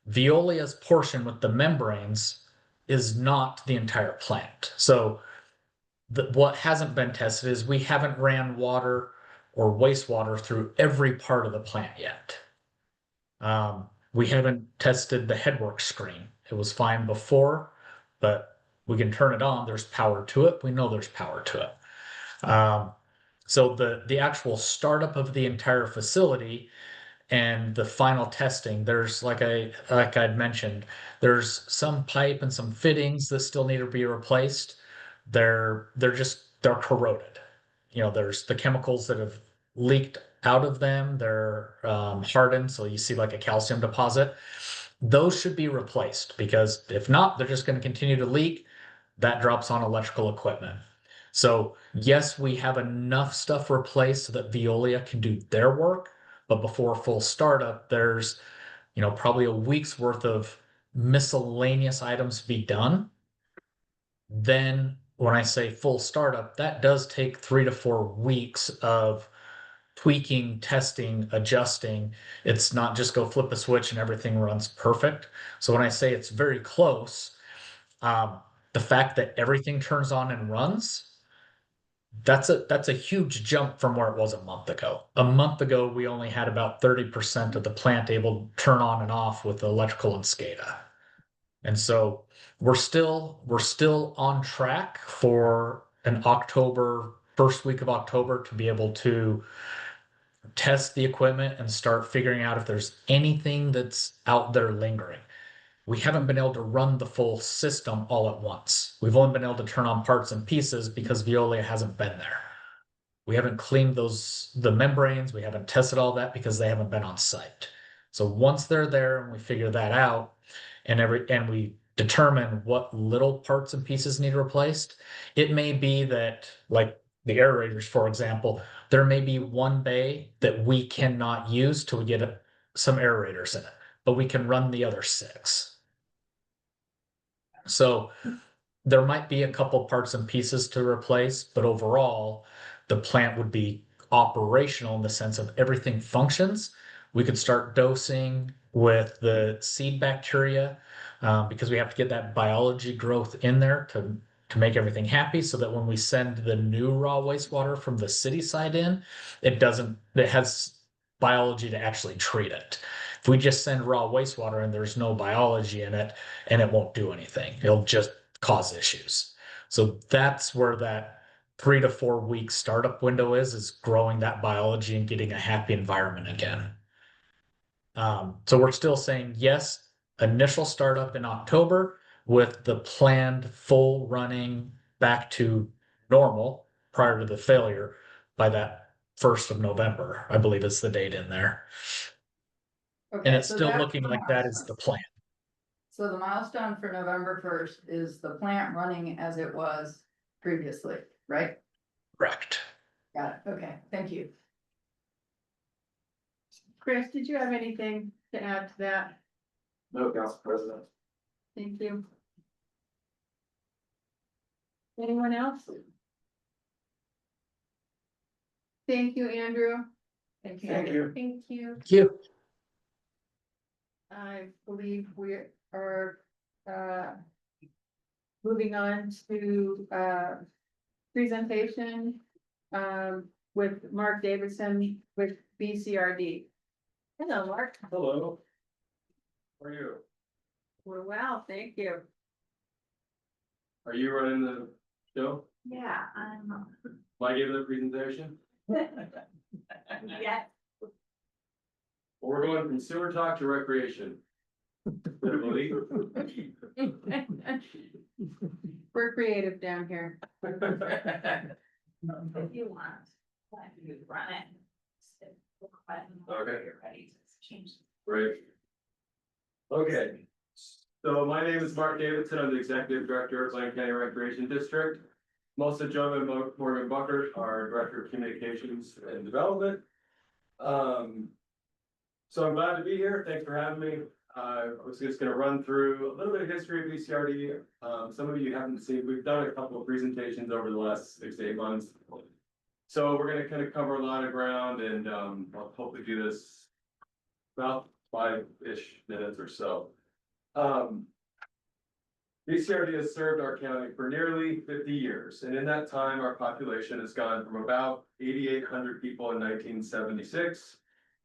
Veolia's portion with the membranes is not the entire plant. So what hasn't been tested is we haven't ran water or wastewater through every part of the plant yet. We haven't tested the headwork screen. It was fine before, but we can turn it on. There's power to it. We know there's power to it. So the actual startup of the entire facility and the final testing, there's like I'd mentioned, there's some pipe and some fittings that still need to be replaced. They're corroded. There's the chemicals that have leaked out of them. They're hardened, so you see like a calcium deposit. Those should be replaced because if not, they're just going to continue to leak. That drops on electrical equipment. So yes, we have enough stuff replaced so that Veolia can do their work, but before full startup, there's probably a week's worth of miscellaneous items to be done. Then when I say full startup, that does take 3 to 4 weeks of tweaking, testing, adjusting. It's not just go flip a switch and everything runs perfect. So when I say it's very close, the fact that everything turns on and runs, that's a huge jump from where it was a month ago. A month ago, we only had about 30% of the plant able to turn on and off with electrical and SCADA. And so we're still on track for first week of October to be able to test the equipment and start figuring out if there's anything that's out there lingering. We haven't been able to run the full system all at once. We've only been able to turn on parts and pieces because Veolia hasn't been there. We haven't cleaned the membranes. We haven't tested all that because they haven't been on site. So once they're there and we figure that out and we determine what little parts and pieces need replaced, it may be that, like the aerators, for example, there may be one bay that we cannot use till we get some aerators in it, but we can run the other 6. So there might be a couple parts and pieces to replace, but overall, the plant would be operational in the sense of everything functions. We could start dosing with the seed bacteria because we have to get that biology growth in there to make everything happy so that when we send the new raw wastewater from the city side in, it has biology to actually treat it. If we just send raw wastewater and there's no biology in it and it won't do anything, it'll just cause issues. So that's where that 3 to 4 week startup window is growing that biology and getting a happy environment again. So we're still saying yes, initial startup in October with the planned full running back to normal prior to the failure by that 1st of November, I believe is the date in there. And Okay, it's so still that's looking the like that is milestone. the plan. So the milestone for November 1st is the plant running as it was previously, right? Correct. Got it, okay, thank you. Chris, did you have anything to add to that? No, Council President. Thank you. Anyone else? Thank you, Andrew. Thank you. Thank you. Thank you. I believe we are, moving on to, presentation, with Mark Davidson with BCRD. Hello, Mark. Hello. How are you? We're well, thank you. Are you running the show? Yeah, I'm, Am I giving the presentation? yeah, Well, we're going from sewer talk to recreation. Emily? We're creative down here. if you want, I can run it. Okay. You're ready to change. Great. Okay, so my name is Mark Davidson. I'm the Executive Director of Lane County Recreation District. Most of John and Morgan Bucker, our Director of Communications and Development. So I'm glad to be here. Thanks for having me. I was just gonna run through a little bit of history of BCRD. Some of you haven't seen, we've done a couple of presentations over the last 6 to 8 months. So we're gonna kind of cover a lot of ground and I'll hopefully do this about 5-ish minutes or so. BCRD has served our county for nearly 50 years, and in that time, our population has gone from about 8,800 people in 1976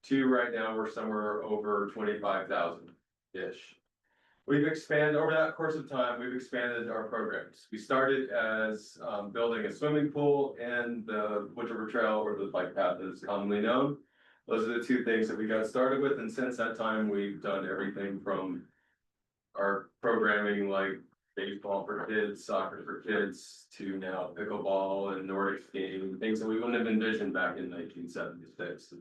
to right now, we're somewhere over 25,000-ish. We've expanded, over that course of time, we've expanded our programs. We started as building a swimming pool and the Wood River Trail, or the bike path as commonly known. Those are the two things that we got started with, and since that time, we've done everything from our programming like baseball for kids, soccer for kids, to now pickleball and Nordic skating, things that we wouldn't have envisioned back in 1976.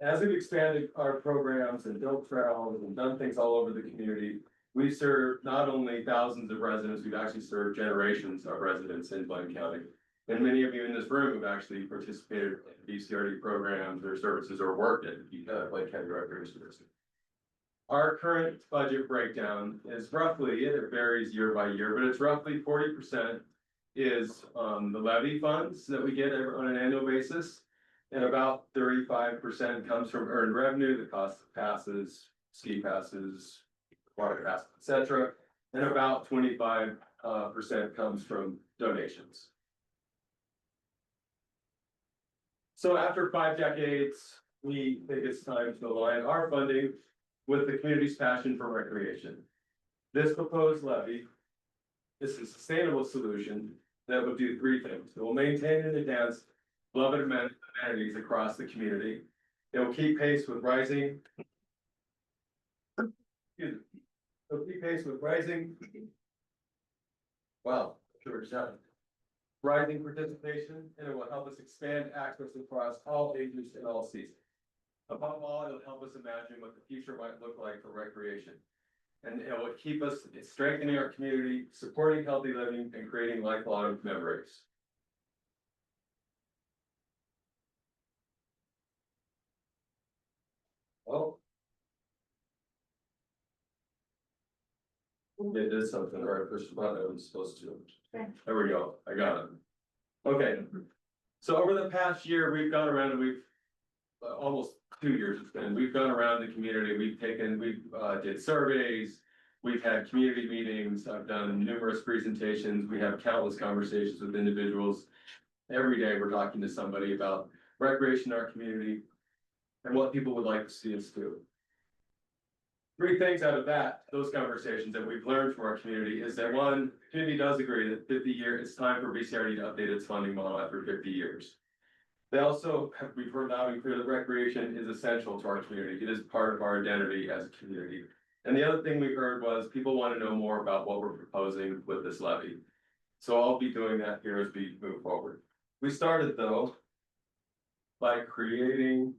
As we've expanded our programs and built trails and done things all over the community, we've served not only thousands of residents, we've actually served generations of residents in Blaine County. And many of you in this room have actually participated in BCRD programs or services or worked at Blaine County Recreation District. Our current budget breakdown is roughly, it varies year by year, but it's roughly 40% is the levy funds that we get on an annual basis. And about 35% comes from earned revenue, the cost of passes, ski passes, water passes, etc. And about 25% comes from donations. So after 5 decades, we think it's time to align our funding with the community's passion for recreation. This proposed levy is a sustainable solution that will do 3 things. It will maintain and enhance beloved amenities across the community. It will keep pace with rising. Excuse me. It will keep pace with rising. Wow, sure, rising participation, and it will help us expand access across all ages and all seasons. Above all, it'll help us imagine what the future might look like for recreation. And it will keep us strengthening our community, supporting healthy living, and creating lifelong memories. Well, It did something right, push the button, I was supposed to. There we go, I got it. Okay, so over the past year, we've gone around and we've, almost 2 years it's been, we've gone around the community, we've did surveys. We've had community meetings, I've done numerous presentations, we have countless conversations with individuals. Every day, we're talking to somebody about recreation in our community and what people would like to see us do. 3 things out of those conversations that we've learned from our community is that one, the community does agree that it's time for BCRD to update its funding model after 50 years. They also we've heard loud and clear that recreation is essential to our community. It is part of our identity as a community. And the other thing we heard was people want to know more about what we're proposing with this levy. So I'll be doing that here as we move forward. We started though by creating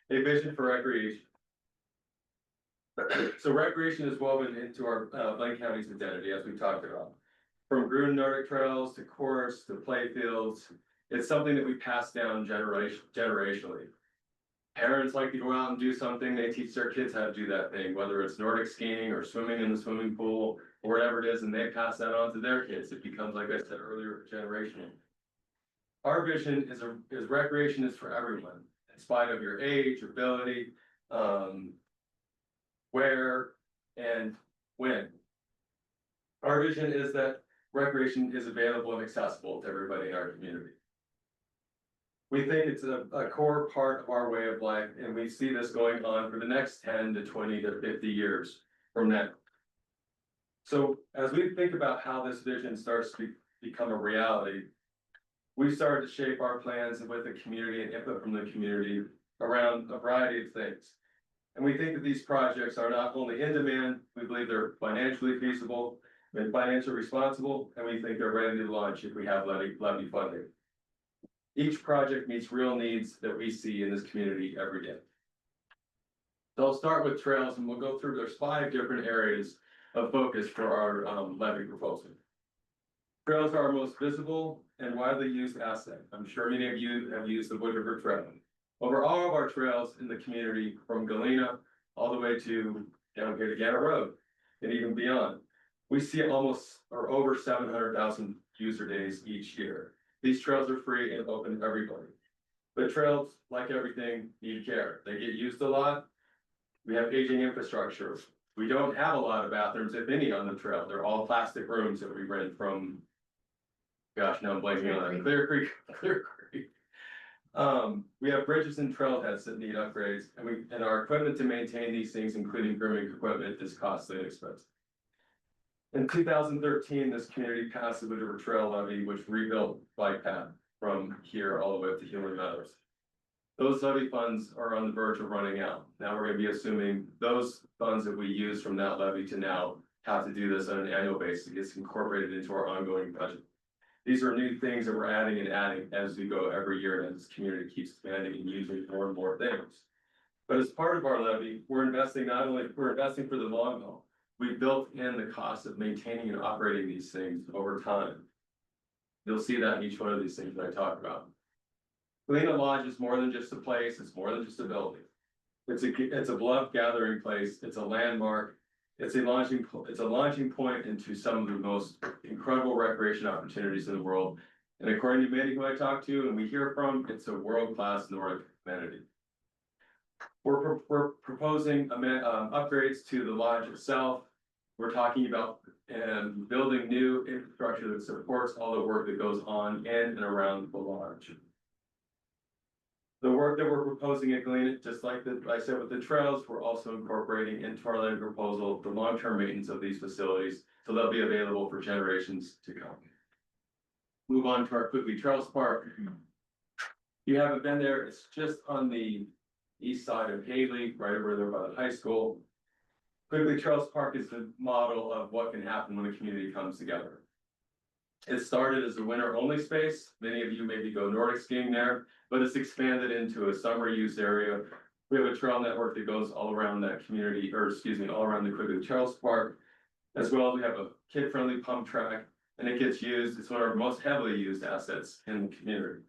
a vision for recreation. So recreation is woven into our Blaine County's identity, as we talked about. From groomed Nordic trails to course to play fields, it's something that we pass down generationally. Parents like to go out and do something, they teach their kids how to do that thing, whether it's Nordic skiing or swimming in the swimming pool or whatever it is, and they pass that on to their kids. It becomes, like I said earlier, generational. Our vision is recreation is for everyone, in spite of your age, ability, where and when. Our vision is that recreation is available and accessible to everybody in our community. We think it's a core part of our way of life, and we see this going on for the next 10 to 20 to 50 years from now. So as we think about how this vision starts to become a reality, we've started to shape our plans with the community and input from the community around a variety of things. And we think that these projects are not only in demand, we believe they're financially feasible and financially responsible, and we think they're ready to launch if we have levy funding. Each project meets real needs that we see in this community every day. So I'll start with trails, and we'll go through, there's 5 different areas of focus for our levy proposal. Trails are our most visible and widely used asset. I'm sure many of you have used the Wood River Trail. Over all of our trails in the community, from Galena all the way to down here to Gannett Road and even beyond, we see almost or over 700,000 user days each year. These trails are free and open to everybody. But trails, like everything, need care. They get used a lot. We have aging infrastructure. We don't have a lot of bathrooms, if any, on the trail. They're all plastic rooms that we rent from, gosh, now I'm blanking on that, Clear Creek. We have bridges and trailheads that need upgrades, and our equipment to maintain these things, including grooming equipment, is costly and expensive. In 2013, this community passed the Wood River Trail levy, which rebuilt bike path from here all the way up to Human Meadows. Those levy funds are on the verge of running out. Now we're going to be assuming those funds that we use from that levy to now have to do this on an annual basis. It gets incorporated into our ongoing budget. These are new things that we're adding and adding as we go every year, and as this community keeps expanding and using more and more things. But as part of our levy, we're investing for the long haul. We built in the cost of maintaining and operating these things over time. You'll see that in each one of these things that I talk about. Galena Lodge is more than just a place, it's more than just a building. It's a beloved gathering place, it's a landmark, it's a launching point into some of the most incredible recreation opportunities in the world. And according to many who I talk to and we hear from, it's a world-class Nordic amenity. We're proposing upgrades to the lodge itself. We're talking about building new infrastructure that supports all the work that goes on in and around the lodge. The work that we're proposing at Galena, just like I said with the trails, we're also incorporating into our levy proposal the long-term maintenance of these facilities, so they'll be available for generations to come. Move on to our Quigley Trails Park. You haven't been there, it's just on the east side of Haley, right over there by the high school. Quigley Trails Park is the model of what can happen when a community comes together. It started as a winter-only space. Many of you maybe go Nordic skiing there, but it's expanded into a summer use area. We have a trail network that goes all around that community, all around the Quigley Trails Park. As well as we have a kid-friendly pump track, and it gets used, it's one of our most heavily used assets in the community.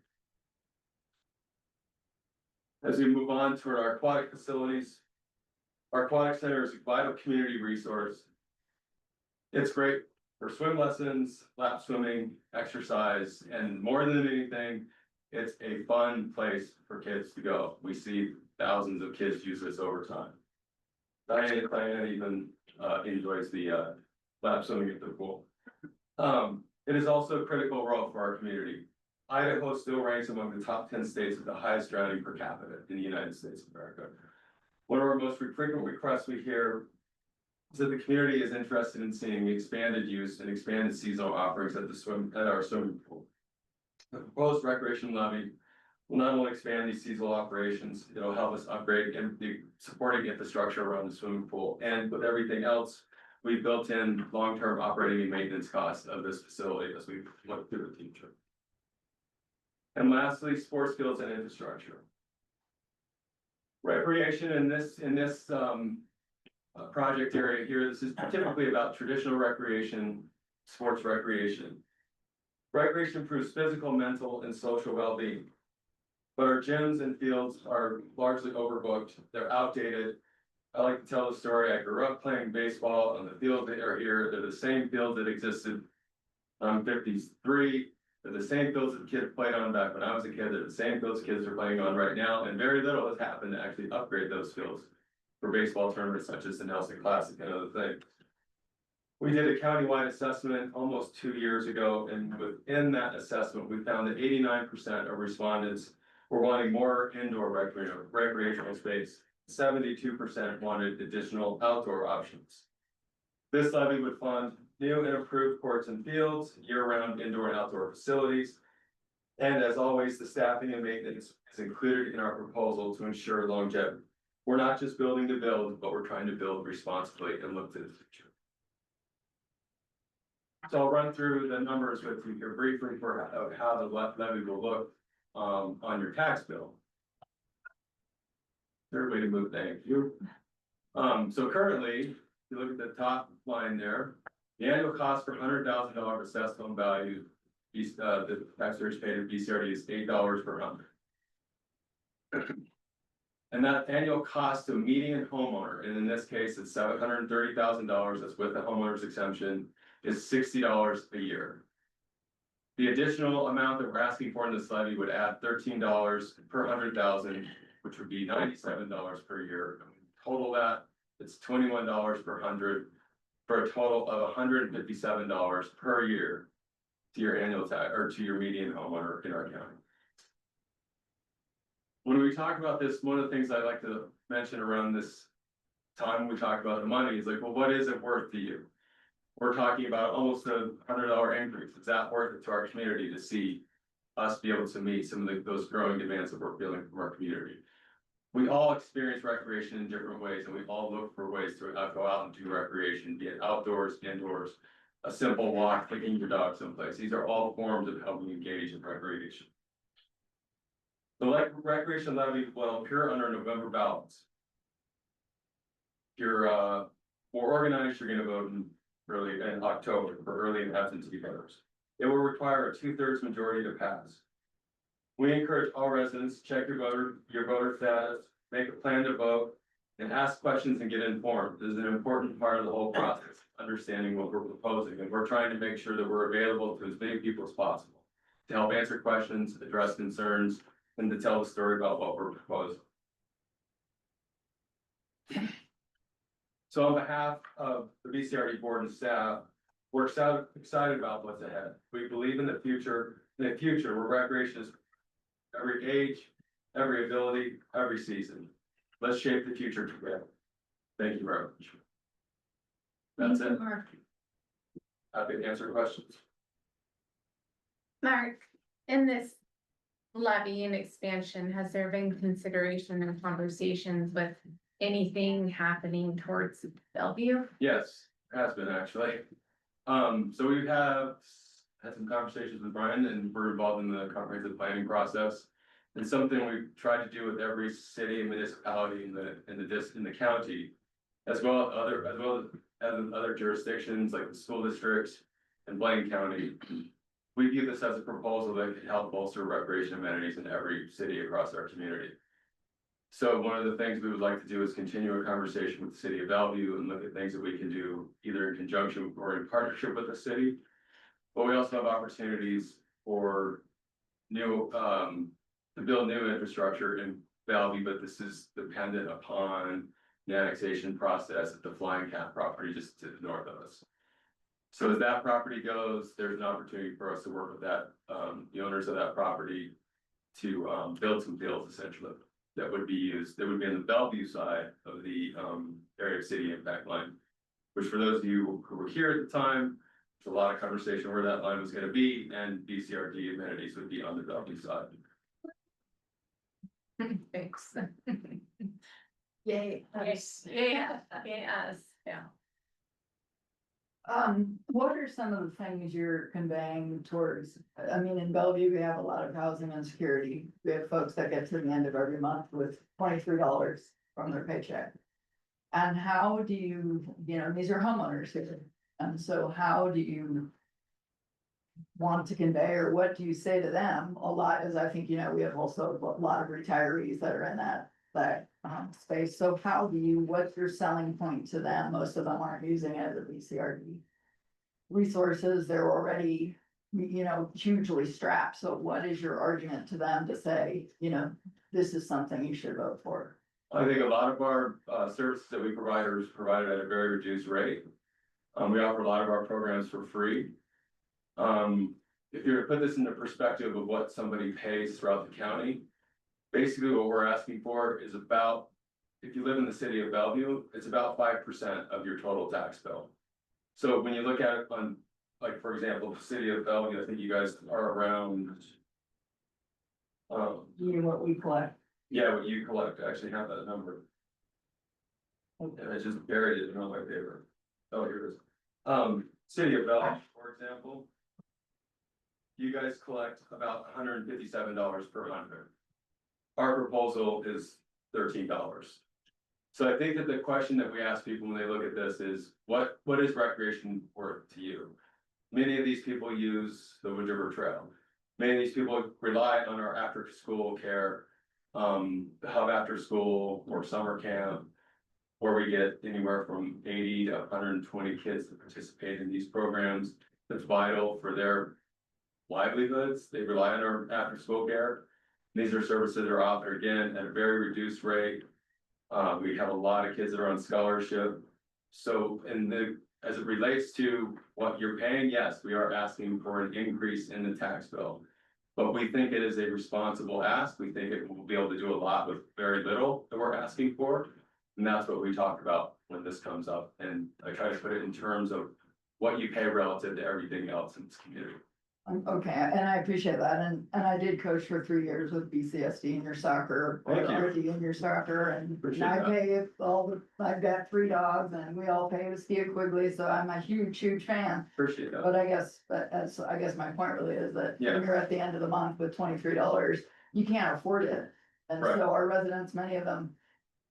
As we move on toward our aquatic facilities, Our aquatic center is a vital community resource. It's great for swim lessons, lap swimming, exercise, and more than anything, it's a fun place for kids to go. We see thousands of kids use this over time. Diana even enjoys the lap swimming at the pool. It is also a critical role for our community. Idaho still ranks among the top 10 states with the highest drowning per capita in the United States of America. One of our most frequent requests we hear is that the community is interested in seeing expanded use and expanded seasonal offerings at our swimming pool. The proposed recreation levy will not only expand these seasonal operations, it'll help us upgrade the supporting infrastructure around the swimming pool. And with everything else, we've built in long-term operating and maintenance costs of this facility as we look to the future. And lastly, sports fields and infrastructure. Recreation in this project area here, this is typically about traditional recreation, sports recreation. Recreation improves physical, mental, and social well-being. But our gyms and fields are largely overbooked. They're outdated. I like to tell the story. I grew up playing baseball on the fields that are here. They're the same fields that existed on 53. They're the same fields that kids played on back when I was a kid. They're the same fields kids are playing on right now. And very little has happened to actually upgrade those fields for baseball tournaments such as the Nelson Classic and other things. We did a countywide assessment almost 2 years ago, and within that assessment, we found that 89% of respondents were wanting more indoor recreational space. 72% wanted additional outdoor options. This levy would fund new and improved courts and fields, year-round indoor and outdoor facilities. And as always, the staffing and maintenance is included in our proposal to ensure longevity. We're not just building to build, but we're trying to build responsibly and look to the future. So I'll run through the numbers with you here briefly for how the levy will look on your tax bill. Third way to move, thank you. So currently, if you look at the top line there, the annual cost for $100,000 assessed home value, the taxpayers paid in BCRD is $8 per hundred. And that annual cost to a median homeowner, and in this case, it's $730,000, that's with the homeowner's exemption, is $60 a year. The additional amount that we're asking for in this levy would add $13 per 100,000, which would be $97 per year. Total that, it's $21 per hundred, for a total of $157 per year to your annual tax or to your median homeowner in our county. When we talk about this, one of the things I like to mention around this time we talk about the money is like, well, what is it worth to you? We're talking about almost a $100 increase. Is that worth it to our community to see us be able to meet some of those growing demands that we're feeling from our community? We all experience recreation in different ways, and we all look for ways to go out and do recreation, be it outdoors, indoors, a simple walk, taking your dog someplace. These are all forms of helping engage in recreation. The recreation levy will appear under November ballots. If you're more organized, you're going to vote early in October for early and absentee voters. It will require a 2/3 majority to pass. We encourage all residents to check your voter status, make a plan to vote, and ask questions and get informed. This is an important part of the whole process, understanding what we're proposing, and we're trying to make sure that we're available to as many people as possible to help answer questions, address concerns, and to tell the story about what we're proposing. So on behalf of the BCRD board and staff, we're excited about what's ahead. We believe in the future where recreation is every age, every ability, every season. Let's shape the future together. Thank you very much. That's it. Happy to answer questions. Mark, in this levy and expansion, has there been consideration and conversations with anything happening towards Bellevue? Yes, it has been actually. So we have had some conversations with Brian, and we're involved in the comprehensive planning process. And something we try to do with every city and municipality in the county, as well as in other jurisdictions like the school districts and Blaine County. We view this as a proposal that can help bolster recreation amenities in every city across our community. So one of the things we would like to do is continue a conversation with the city of Bellevue and look at things that we can do either in conjunction or in partnership with the city. But we also have opportunities for new, to build new infrastructure in Bellevue, but this is dependent upon the annexation process at the Flying Cat property just to the north of us. So as that property goes, there's an opportunity for us to work with that, the owners of that property to, build some fields essentially that would be used, that would be on the Bellevue side of the, area of city impact line. Which for those of you who were here at the time, there's a lot of conversation where that line was gonna be, and BCRD amenities would be on the Bellevue side. Thanks. Yay. Yes. Yeah, yes, yeah. What are some of the things you're conveying towards, I mean, in Bellevue, we have a lot of housing insecurity. We have folks that get to the end of every month with $23 from their paycheck. And how do you, these are homeowners here, and so how do you want to convey, or what do you say to them? A lot, as I think, we have also a lot of retirees that are in that space. So how do you, what's your selling point to them? Most of them aren't using it as a BCRD resources. They're already, hugely strapped. So what is your argument to them to say, this is something you should vote for? I think a lot of our services that we provide are provided at a very reduced rate. We offer a lot of our programs for free. If you were to put this into perspective of what somebody pays throughout the county, basically what we're asking for is about, if you live in the city of Bellevue, it's about 5% of your total tax bill. So when you look at it on, like, for example, the city of Bellevue, I think you guys are around. What we collect. Yeah, what you collect, I actually have that number. And I just buried it in all my paper. Oh, here it is. City of Bellevue, for example. You guys collect about $157 per hundred. Our proposal is $13. So I think that the question that we ask people when they look at this is, what is recreation worth to you? Many of these people use the Wood River Trail. Many of these people rely on our after-school care, the hub after school or summer camp, where we get anywhere from 80 to 120 kids to participate in these programs. That's vital for their livelihoods. They rely on our after-school care. These are services that are offered again at a very reduced rate. We have a lot of kids that are on scholarship. So as it relates to what you're paying, yes, we are asking for an increase in the tax bill. But we think it is a responsible ask. We think it will be able to do a lot with very little that we're asking for. And that's what we talk about when this comes up. And I try to put it in terms of what you pay relative to everything else in this community. Okay, and I appreciate that, and I did coach for 3 years with BCSD in your soccer, or Thank you. RD in your soccer, and Appreciate I that. pay I've got 3 dogs, and we all pay to ski Quigley, so I'm a huge fan. Appreciate that. But I guess my point really is that Yeah. when you're at the end of the month with $23, you can't afford it. And Right. so our residents, many of them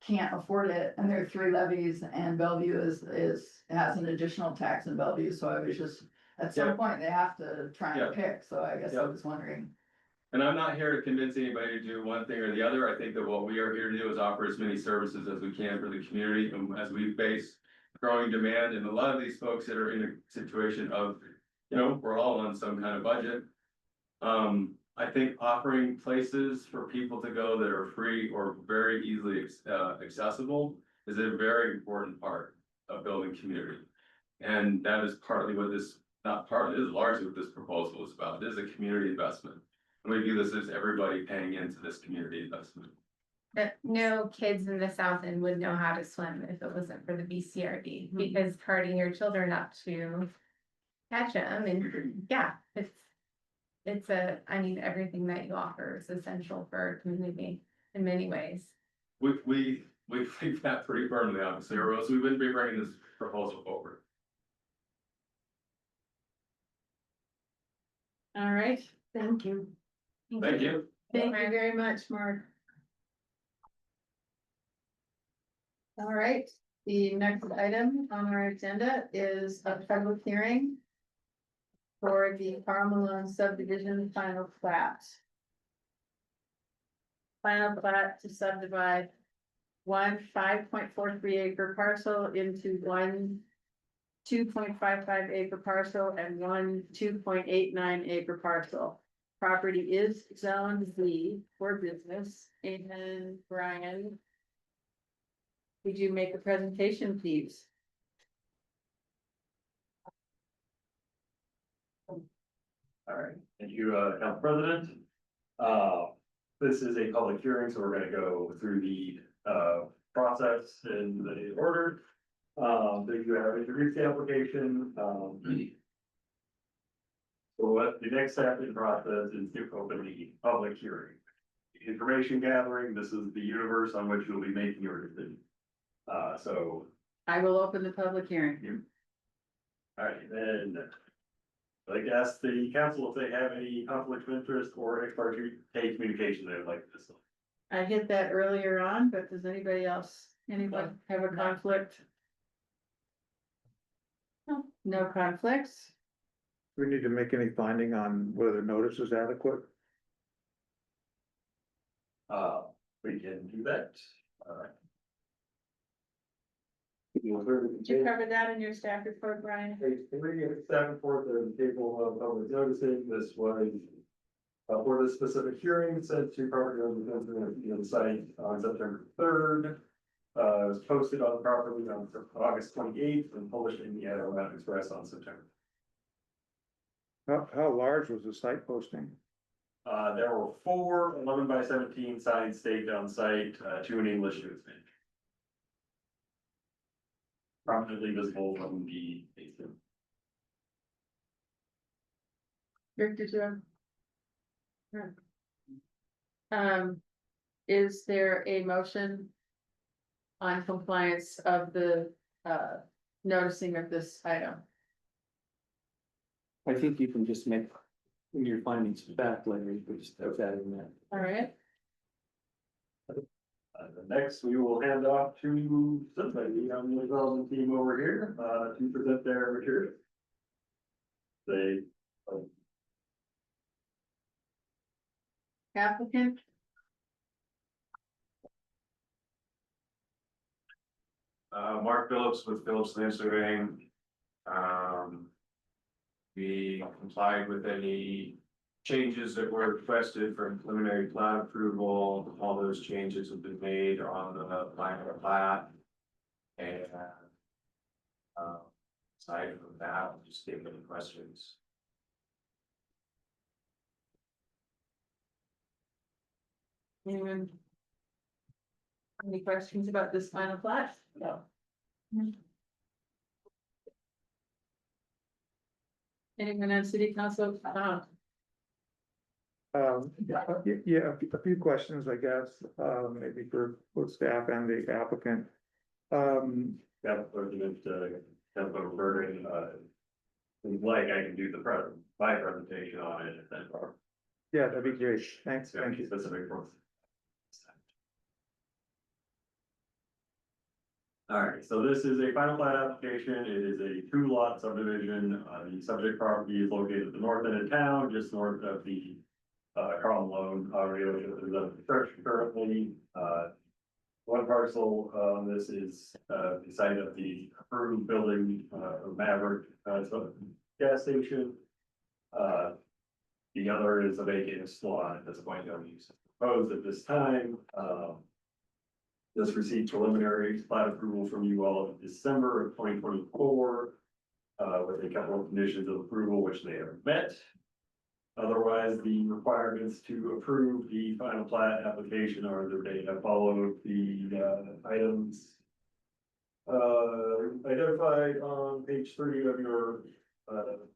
can't afford it, and there are 3 levies, and Bellevue has an additional tax in Bellevue, so I was just, at some Yeah. point, they have to try Yeah. and pick, so I guess I Yeah. was wondering. And I'm not here to convince anybody to do one thing or the other. I think that what we are here to do is offer as many services as we can for the community, and as we face growing demand, and a lot of these folks that are in a situation of, we're all on some kind of budget. I think offering places for people to go that are free or very easily accessible is a very important part of building community. And that is partly what this, not partly, this is largely what this proposal is about. It is a community investment. And we view this as everybody paying into this community investment. That no kids in the South End would know how to swim if it wasn't for the BCRD, because carting your children up to catch them, and yeah, everything that you offer is essential for our community in many ways. We think that pretty firmly, obviously, or else we wouldn't be bringing this proposal forward. All right, Thank you. Thank you. thank you very much, Mark. All right, the next item on our agenda is a public hearing for the Carl Malone subdivision final plat. final plat to subdivide one 5.43 acre parcel into one 2.55 acre parcel and one 2.89 acre parcel. Property is zoned Z for business. And Brian, would you make a presentation, please? All right, thank you, Council President. This is a public hearing, so we're gonna go through the, process in the order. If you have introduced the application, so what the next step in the process is to open the public hearing. Information gathering, this is the universe on which you'll be making your decision. So, I will open the public hearing. all right, then. I'd like to ask the council if they have any conflict of interest or ex parte communication they would like to discuss. I hit that earlier on, but does anyone have a conflict? No, no conflicts. We need to make any finding on whether notice is adequate. We can do that. Did you cover that in your staff report, Brian? Page 3 of the staff report, the table of public noticing, this was. For this specific hearing, sent to property owners on the site on September 3rd. It was posted on the property on August 28th and published in the Idaho Common Express on September. How large was the site posting? There were 4 11 by 17 signs staked on site, 2 in English, 2 in Spanish. Prominently visible from the basement. Rick, did you have? Is there a motion on compliance of the, noticing of this item? I think you can just make, in your findings back later, you could just have that in there. All right, Next, we will hand off to somebody on the development team over here, to present their material. They, applicant, Mark Phillips with Phillips Land Surveying. We complied with any changes that were requested from preliminary plat approval. All those changes have been made on the final plat. And aside from that, just give any questions. anyone? Any questions about this final plat? No. Anyone on city council? Yeah, a few questions, I guess, maybe for both staff and the applicant. got a president, kind of overburden, like I can do my presentation on it, and then. Yeah, that'd be great. Thanks, Yeah, thank you. specific for. All right, so this is a final plat application. It is a 2-lot subdivision. The subject property is located at the north end of town, just north of the Carl Malone audio that is under construction currently. One parcel on this is the site of the approved building of Maverick gas station. The other is a vacant lot at this point, no use proposed at this time. Just received preliminary plat approval from you all in December of 2024. With a couple of conditions of approval which they have met. Otherwise, the requirements to approve the final plat application are that they have followed the items. Identified on page 3 of your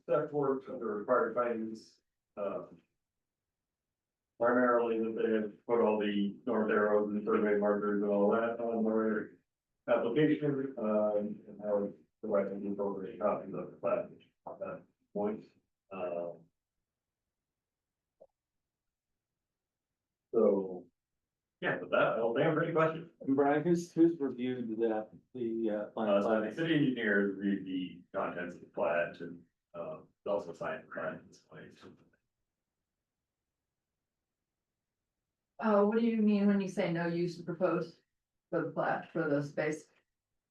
staff work under required findings. Primarily that they have put all the north arrows and survey markers and all that on their application, and I would provide them appropriate copies of the plat at that point. So, yeah, with that, I don't think I have any questions. And Brian, who's reviewed that, the final So the plat? city engineer reviewed the contents of the plat and, also signed the plat at this point. Oh, what do you mean when you say no use proposed for the plat, for the space?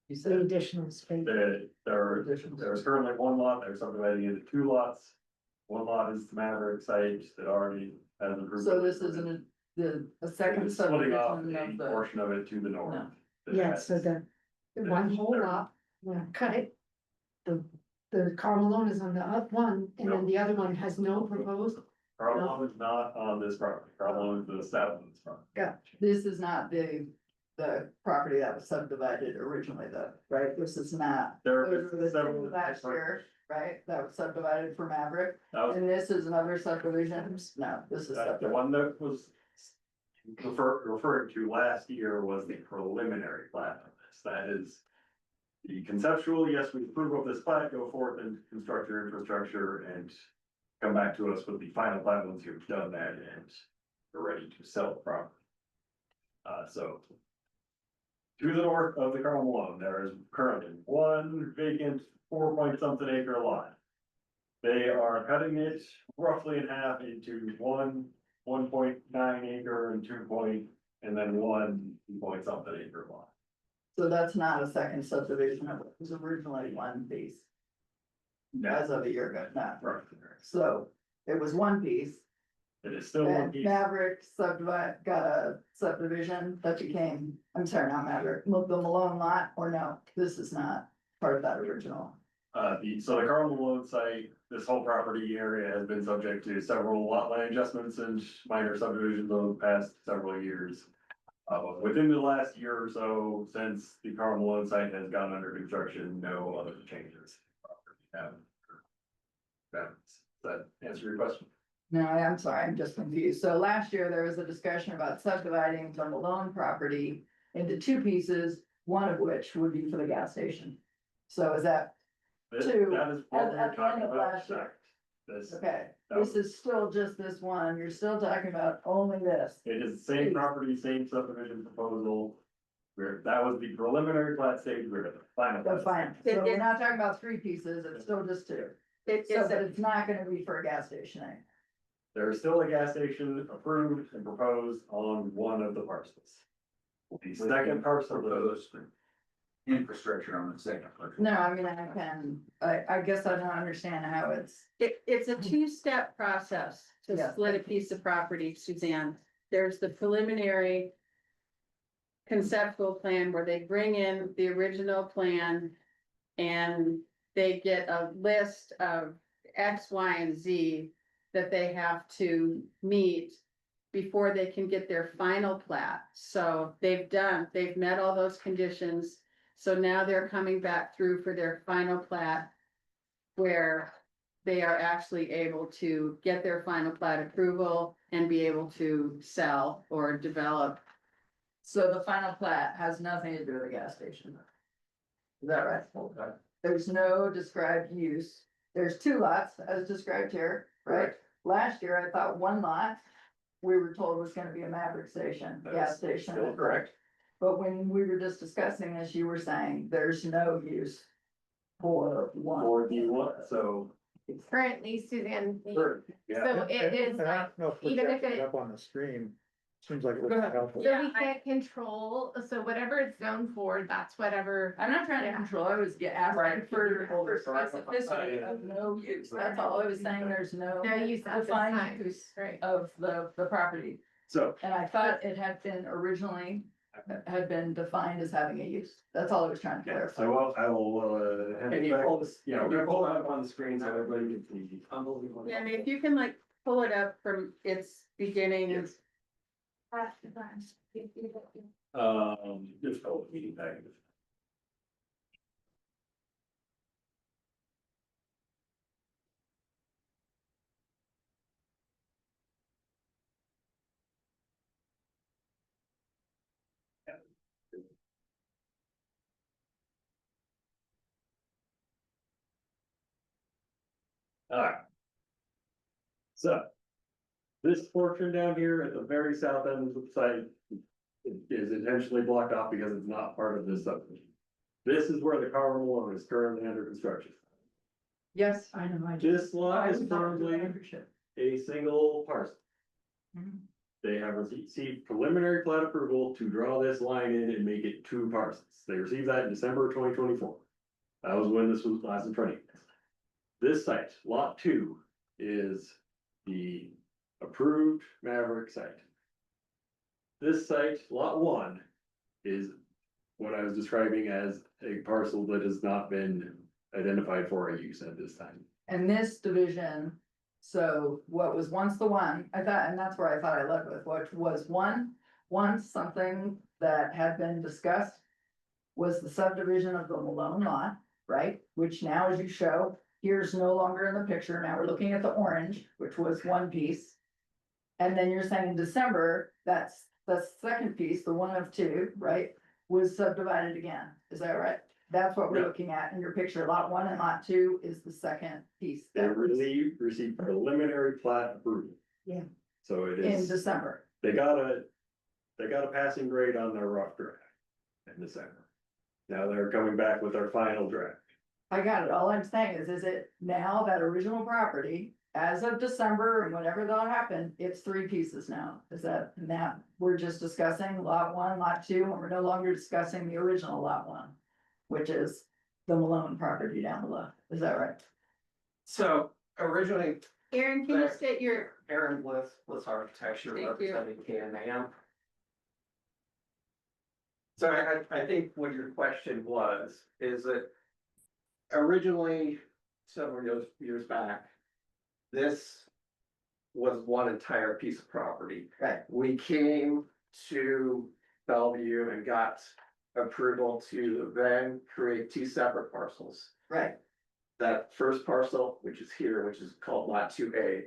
You The said, additional space. There's currently one lot, they're subdividing into two lots. One lot is the Maverick site that already has approved. so this isn't a second It's splitting off subdivision of a the, portion of it to the north. No. Yeah, so the one whole lot, when I cut it. The Carl Malone is on the up one, and then the other one has no proposed. Carl Malone is not on this property, Carl Malone is to the south of this property. this is not the property that was subdivided originally though, right? This is not. There Those were the are several. two last year, right? That was subdivided for Maverick, That was and this is another subdivision. No, this is the separate. one that was referred to last year was the preliminary plat of this. That is the conceptual, yes, we approve of this plat, go forth and construct your infrastructure and come back to us with the final plat once you've done that and you're ready to sell the property. So to the north of the Carl Malone, there is currently one vacant 4-point-something acre lot. They are cutting it roughly in half into 1.9 acre and 2 and then 1-point-something acre lot. So that's not a second subdivision. It was originally one piece as of a year ago, not. Right. So it was one piece. It is still one Then piece. Maverick got a subdivision that became, I'm sorry, not Maverick, the Malone lot, or no, this is not part of that original. So the Carl Malone site, this whole property area has been subject to several lot line adjustments and minor subdivisions over the past several years. Within the last year or so, since the Carl Malone site has gone under construction, no other changes. Does that answer your question? No, I'm sorry, I'm just confused. So last year, there was a discussion about subdividing the Malone property into two pieces, one of which would be for the gas station. So is that, That Two, is what at we're the end talking of about. last year. This, okay, that this was- is still just this one, you're still talking about only this. it is the same property, same subdivision proposal. That was the preliminary plat stage, we're at the final. That's plat fine, stage. so we're not talking about three pieces, it's still just two. It So, is, but it's not gonna be for a gas station, eh? There is still a gas station approved and proposed on one of the parcels. The second parcel, Proposed infrastructure on the second part. No, I mean, I guess I don't understand how it's a two-step process to Yeah. split a piece of property, Suzanne. There's the preliminary conceptual plan where they bring in the original plan and they get a list of X, Y, and Z that they have to meet before they can get their final plat. So they've met all those conditions. So now they're coming back through for their final plat where they are actually able to get their final plat approval and be able to sell or develop. So the final plat has nothing to do with the gas station. Is that right? There's no described use. There's two lots as described here, right? Last year, I thought one lot, we were told was gonna be a Maverick station, That gas is station. still correct. But when we were just discussing this, you were saying there's no use for one. For the what, so. Currently, Suzanne, Sure, yeah. so it is And I like, don't know if even if projecting it- Up on the screen, seems like it Go would ahead. help. so we can't control, so whatever it's zoned for, that's whatever. I'm not trying to Yeah. control, I was asking for specificity of no use, that's all I was saying, there's no. No use at this defined time, use right? of the property. So, And I thought it had been originally, had been defined as having a use, that's all I was trying to yeah, clarify. so I will, hand Can it you back. pull this? Yeah, we're gonna pull it up on the screen so everybody can see. Yeah, I mean, if you can like pull it up from its beginning. Yes. Just hold the meeting back. Alright. So. This portion down here at the very south end of the site. Is intentionally blocked off because it's not part of this subdivision. This is where the Carl Malone is currently under construction. Yes, I know, I just. This lot is I was talking to currently membership. a single parcel. Mhm. they have received preliminary plat approval to draw this line in and make it 2 parcels. They received that in December of 2024. That was when this was last in front of you. This site, lot 2, is the approved Maverick site. This site, lot 1, is what I was describing as a parcel that has not been identified for a use at this time. And this division, so what was once the one, I thought, and that's where I thought I led with, what was once something that had been discussed. Was the subdivision of the Malone lot, right, which now, as you show, here's no longer in the picture, now we're looking at the orange, which was one piece. And then you're saying in December, that's the second piece, the one of 2, right, was subdivided again, is that right? That's what we're Yeah. looking at in your picture, lot 1 and lot 2 is the second piece. They received preliminary plat approval. Yeah. So it In is, December, they got a passing grade on their rough draft in December. Now they're coming back with their final draft. I got it, all I'm saying is it now that original property, as of December and whenever that happened, it's 3 pieces now, is that, now, we're just discussing lot 1, lot 2, and we're no longer discussing the original lot 1. Which is the Malone property down below, is that right? So originally, Aaron, can you state your, Aaron with architecture Thank you. representing K&M. So I think what your question was, is that originally, several years back, this was one entire piece of property. Right. We came to Bellevue and got approval to then create 2 separate parcels. Right, That first parcel, which is here, which is called lot 2A,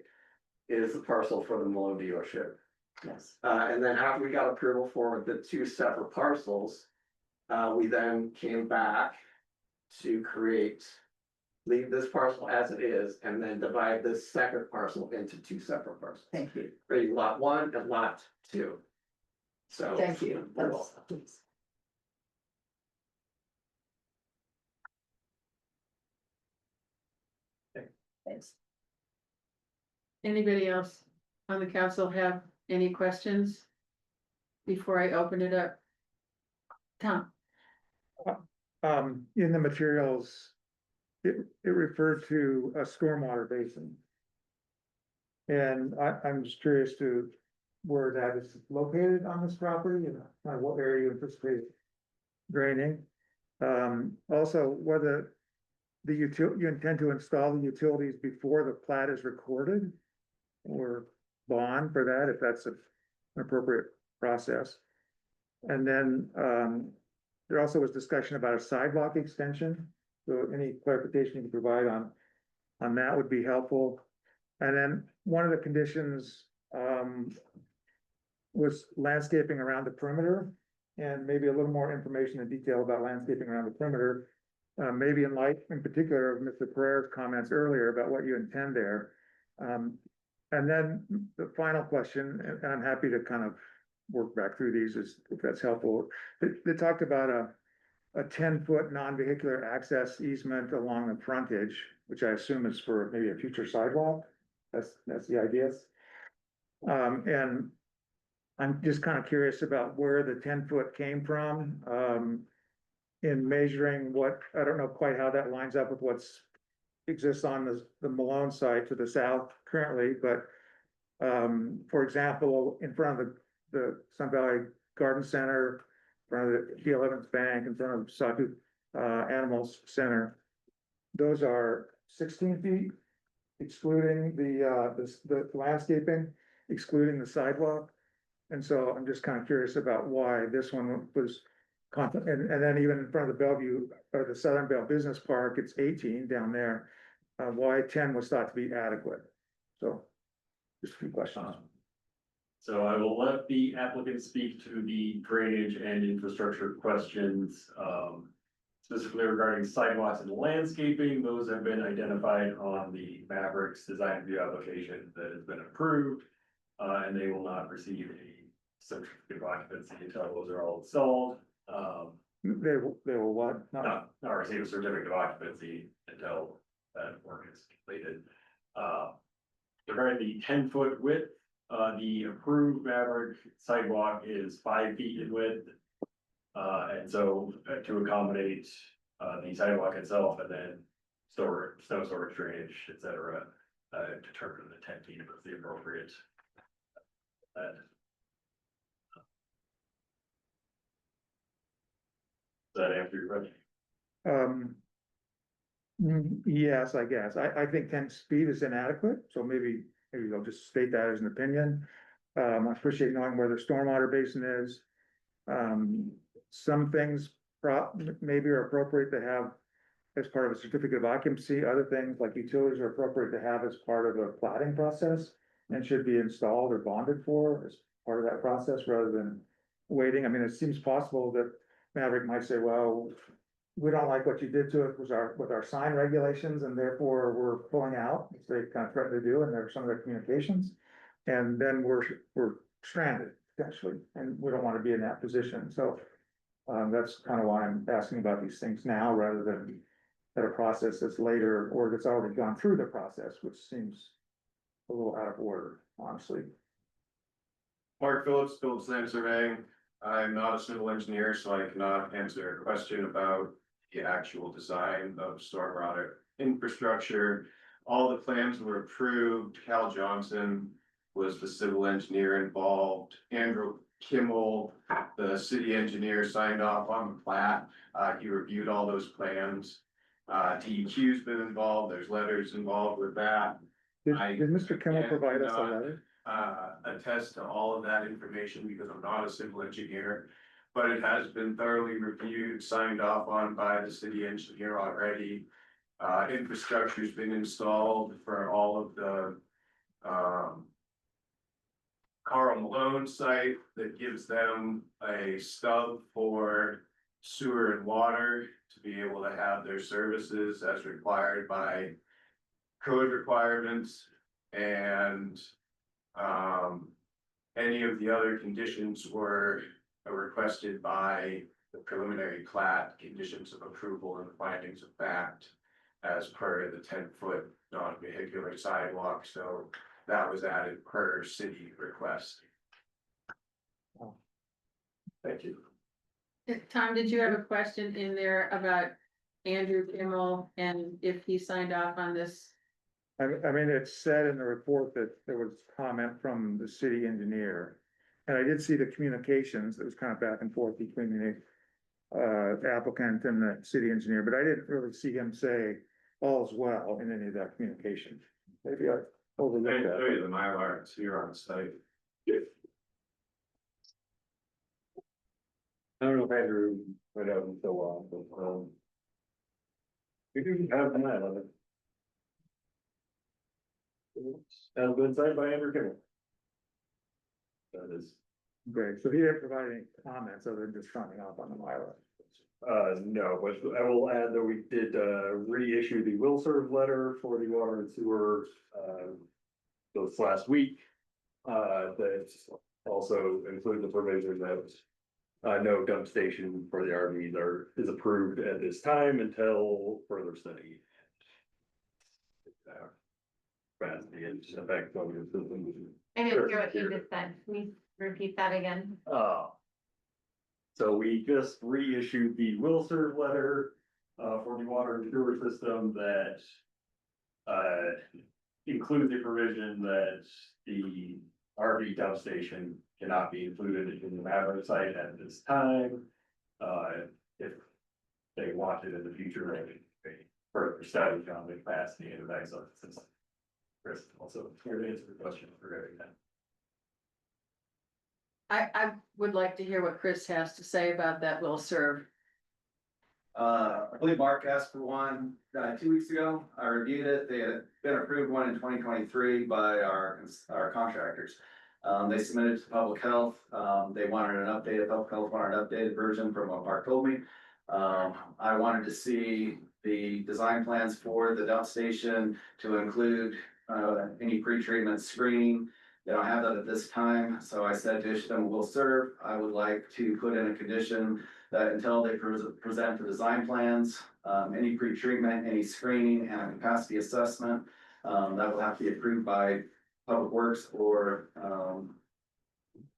is the parcel for the Malone dealership. yes, And then after we got approval for the 2 separate parcels, we then came back to leave this parcel as it is, and then divide this second parcel into 2 separate parcels. thank you, Creating lot 1 and lot 2. So. thank you. You're welcome. Thanks. anybody else on the council have any questions? Before I open it up? Tom? In the materials, it referred to a stormwater basin. And I'm just curious to where that is located on this property and kind of what area you anticipate draining. Also, whether you intend to install the utilities before the plat is recorded or bond for that, if that's an appropriate process. And then, there also was discussion about a sidewalk extension. So any clarification you can provide on that would be helpful. And then one of the conditions, was landscaping around the perimeter. And maybe a little more information and detail about landscaping around the perimeter. Maybe in light, in particular, of Mr. Pereira's comments earlier about what you intend there. And then the final question, and I'm happy to kind of work back through these if that's helpful. They talked about a 10-foot non-vehicular access easement along the frontage, which I assume is for maybe a future sidewalk. That's the idea. And I'm just kind of curious about where the 10-foot came from. In measuring what, I don't know quite how that lines up with what's exists on the Malone site to the south currently, but for example, in front of the Sun Valley Garden Center, in front of the T11th Bank, in front of Sawtooth Animals Center, those are 16 feet, excluding the landscaping, excluding the sidewalk. And so I'm just kind of curious about why this one was, and then even in front of the Bellevue, or the Southern Bell Business Park, it's 18 down there. Why 10 was thought to be adequate. So just a few questions. So I will let the applicant speak to the drainage and infrastructure questions. Specifically regarding sidewalks and landscaping, those have been identified on the Mavericks design review application that has been approved. And they will not receive a certificate of occupancy until those are all installed. They will what? Not receive a certificate of occupancy until that work is completed. Regarding the 10-foot width, The approved Maverick sidewalk is 5 feet in width. And so to accommodate, the sidewalk itself and then snow storage drainage, et cetera, determine the 10 feet was the appropriate. That. Does that answer your question? Yes, I guess. I think 10 feet is inadequate, so maybe I'll just state that as an opinion. I appreciate knowing where the stormwater basin is. Some things maybe are appropriate to have as part of a certificate of occupancy. Other things like utilities are appropriate to have as part of the platting process and should be installed or bonded for as part of that process rather than waiting. I mean, it seems possible that Maverick might say, well, we don't like what you did to it with our sign regulations and therefore we're pulling out, which they kind of threatened to do and there's some of their communications. And then we're stranded potentially, and we don't want to be in that position. So that's kind of why I'm asking about these things now rather than at a process that's later or that's already gone through the process, which seems a little out of order, honestly. Mark Phillips, Phillips Land Surveying. I'm not a civil engineer, so I cannot answer a question about the actual design of stormwater infrastructure. All the plans were approved. Cal Johnson was the civil engineer involved. Andrew Kimmel, the city engineer, signed off on the plat. He reviewed all those plans. DEQ's been involved. There's letters involved with that. Did Mr. Kimmel provide us a cannot, letter? Attest to all of that information because I'm not a civil engineer. But it has been thoroughly reviewed, signed off on by the city engineer already. Infrastructure's been installed for all of the Carl Malone site that gives them a stub for sewer and water to be able to have their services as required by code requirements. And any of the other conditions were requested by the preliminary plat, conditions of approval and findings of fact as per the 10-foot non-vehicular sidewalk. So that was added per city request. Thank you. Tom, did you have a question in there about Andrew Kimmel and if he signed off on this? I mean, it's said in the report that there was comment from the city engineer. And I did see the communications that was kind of back and forth between the applicant and the city engineer, but I didn't really see him say all's well in any of that communication. Maybe I overlooked that. The Mylar is here on site. I don't know if Andrew went out in so long, but we do have an eye on it. Has been signed by Andrew Kimmel. That is. Okay, so he didn't provide any comments other than just signing off on the Mylar. No, but I will add that we did reissue the will serve letter for the water and sewer this last week. That also include the provision that no dump station for the RVs is approved at this time until further study. Capacity and effect on your system. I didn't hear what you just said. Can you repeat that again? So we just reissued the will serve letter for the water and sewer system that includes a provision that the RV dump station cannot be included in the Maverick site at this time. If they want it in the future, they further study on the capacity and effects of the system. Chris, also here to answer the question regarding that. I would like to hear what Chris has to say about that will serve. I believe Mark asked for one 2 weeks ago. I reviewed it. They had been approved one in 2023 by our contractors. They submitted it to public health. They wanted an updated, public health wanted an updated version from what Mark told me. I wanted to see the design plans for the dump station to include any pre-treatment screening. They don't have that at this time, so I said to them, will serve. I would like to put in a condition that until they present the design plans, any pre-treatment, any screening and a capacity assessment, that will have to be approved by Public Works or,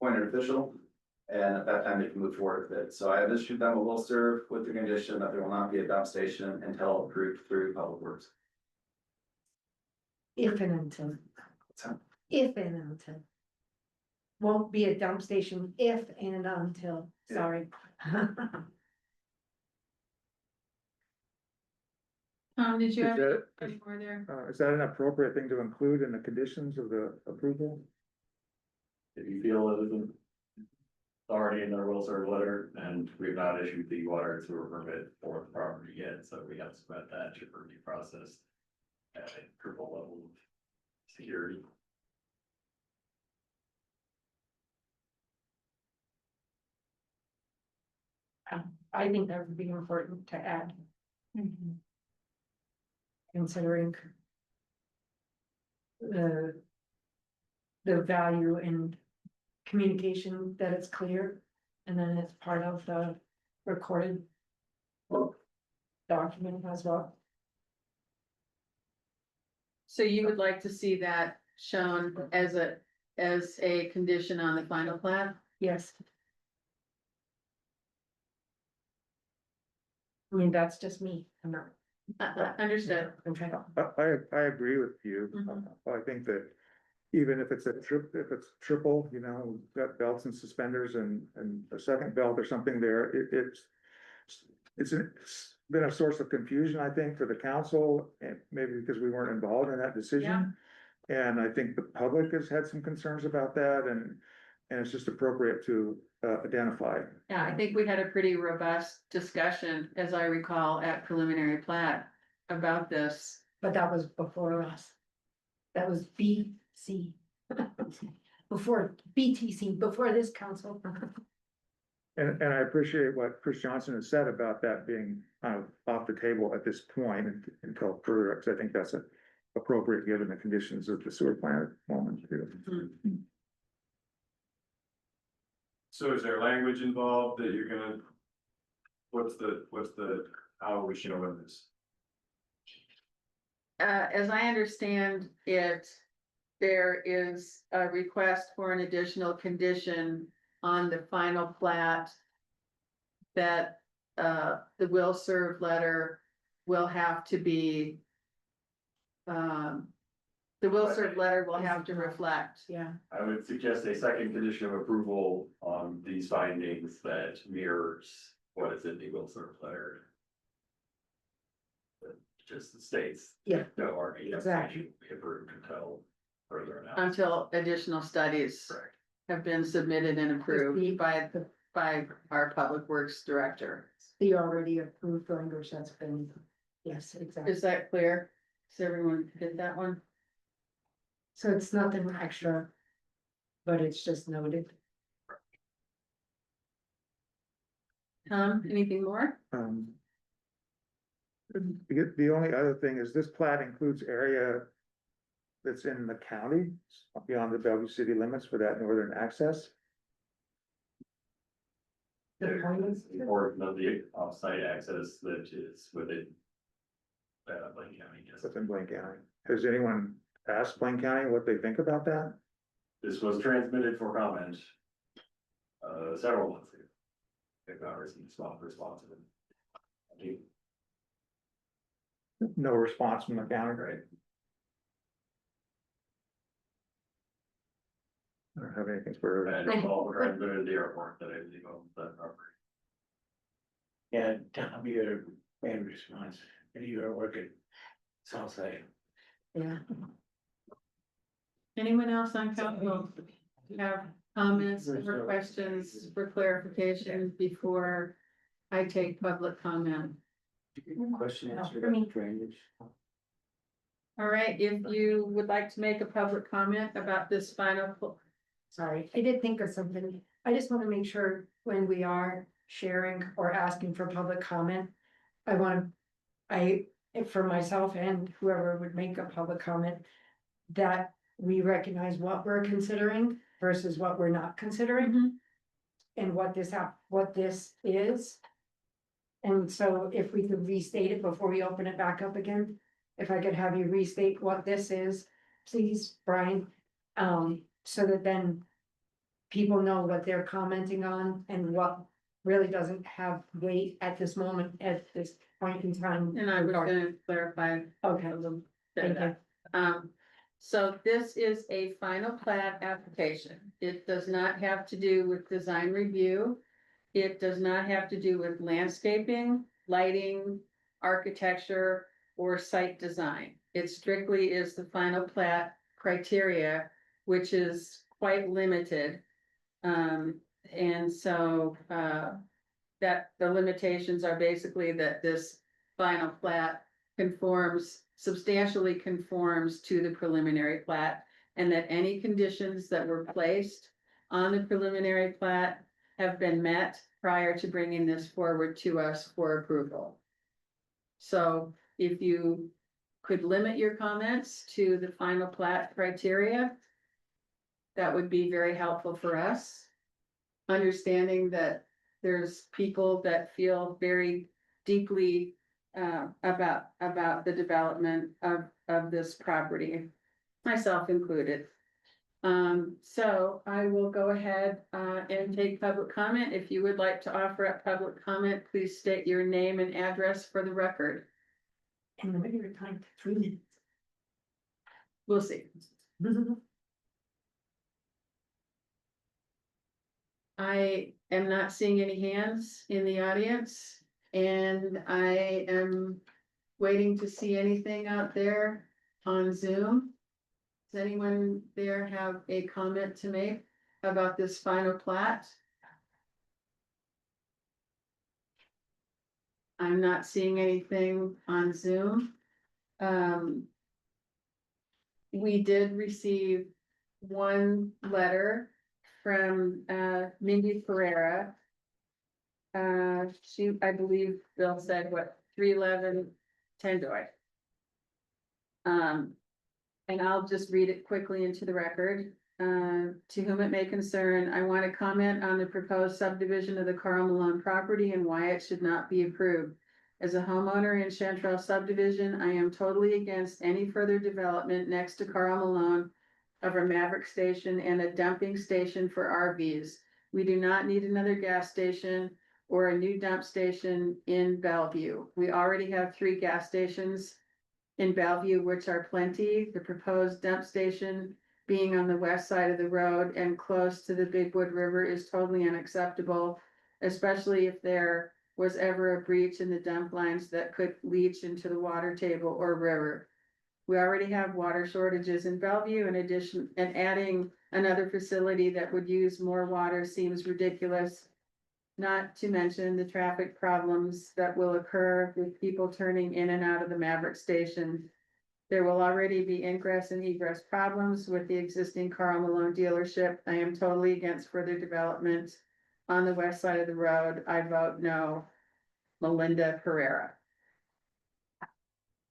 appointed official. And at that time, they can move forward with it. So I have issued them a will serve with the condition that there will not be a dump station until approved through Public Works. If and until. So- If and until. Won't be a dump station if and until, sorry. Tom, did you Is have that- any more there? Is that an appropriate thing to include in the conditions of the approval? If you feel it isn't already in their will serve letter, and we've not issued the water and sewer permit for the property yet, so we have to submit that to review process at a approval level of security. I think that would be important to add. Considering. The value in communication, that it's clear, and then it's part of the recorded. Document as well. So you would like to see that shown as a condition on the final plat? Yes. I mean, that's just me, I'm not. Understood. I'm trying to. I agree with you. Mhm. I think that even if it's if it's triple, you know, got belts and suspenders and a second belt or something there, it's been a source of confusion, I think, for the council, and maybe because we weren't involved in that decision. And I think the public has had some concerns about that, and it's just appropriate to identify. Yeah, I think we had a pretty robust discussion, as I recall, at preliminary plat about this. But that was before us. That was BC. Before BTC, before this council. And I appreciate what Chris Johnson has said about that being kind of off the table at this point until further, because I think that's appropriate given the conditions of the sewer plant at the moment. So is there language involved that you're gonna? What's the, how are we showing this? As I understand it, there is a request for an additional condition on the final plat. That, the will serve letter will have to be. The will serve letter will have to reflect. Yeah. I would suggest a second condition of approval on these findings that mirrors what is in the will serve letter. That just states. Yeah. No RV Exactly. be approved until further analysis. Until additional studies Correct. have been submitted and approved by our public works director. The already approved language that's been, yes, exactly. Is that clear? Does everyone get that one? So it's nothing extra. But it's just noted. Tom, anything more? The only other thing is this plat includes area that's in the county beyond the Bellevue city limits for that northern access. Important of the offsite access that is within. Blaine County, yes. Within Blaine County. Has anyone asked Blaine County what they think about that? This was transmitted for comment. Several months ago. They've not received response to it. No response from the county, Right. I don't have anything for. And all we're trying to go to the airport that I believe owns that property. Yeah, Tom, your main response, and you are working Southside. Yeah. Anyone else on council have comments or questions for clarification before I take public comment? Question answered for me. about drainage. All right, if you would like to make a public comment about this final, Sorry, I did think of something. I just want to make sure when we are sharing or asking for public comment. For myself and whoever would make a public comment. That we recognize what we're considering versus what we're not considering. And what this is. And so if we could restate it before we open it back up again, if I could have you restate what this is, please, Brian. So that then people know what they're commenting on and what really doesn't have weight at this moment, at this point in time. And I was gonna clarify Okay, a little bit thank of that. So this is a final plat application. It does not have to do with design review. It does not have to do with landscaping, lighting, architecture, or site design. It strictly is the final plat criteria, which is quite limited. And so, that the limitations are basically that this final plat substantially conforms to the preliminary plat, and that any conditions that were placed on the preliminary plat have been met prior to bringing this forward to us for approval. So if you could limit your comments to the final plat criteria, that would be very helpful for us. Understanding that there's people that feel very deeply about the development of this property, myself included. So I will go ahead and take public comment. If you would like to offer up public comment, please state your name and address for the record. and limit your time to 3 minutes. We'll see. I am not seeing any hands in the audience, and I am waiting to see anything out there on Zoom. Does anyone there have a comment to make about this final plat? I'm not seeing anything on Zoom. We did receive one letter from Mindy Pereira. She, I believe Bill said, what, 311 Tendoy. And I'll just read it quickly into the record. To whom it may concern, I want to comment on the proposed subdivision of the Carl Malone property and why it should not be approved. As a homeowner in Chantrell subdivision, I am totally against any further development next to Carl Malone of a Maverick station and a dumping station for RVs. We do not need another gas station or a new dump station in Bellevue. We already have 3 gas stations in Bellevue, which are plenty. The proposed dump station being on the west side of the road and close to the Big Wood River is totally unacceptable, especially if there was ever a breach in the dump lines that could leach into the water table or river. We already have water shortages in Bellevue. In addition, and adding another facility that would use more water seems ridiculous. Not to mention the traffic problems that will occur with people turning in and out of the Maverick station. There will already be ingress and egress problems with the existing Carl Malone dealership. I am totally against further development on the west side of the road. I vote no. Melinda Pereira.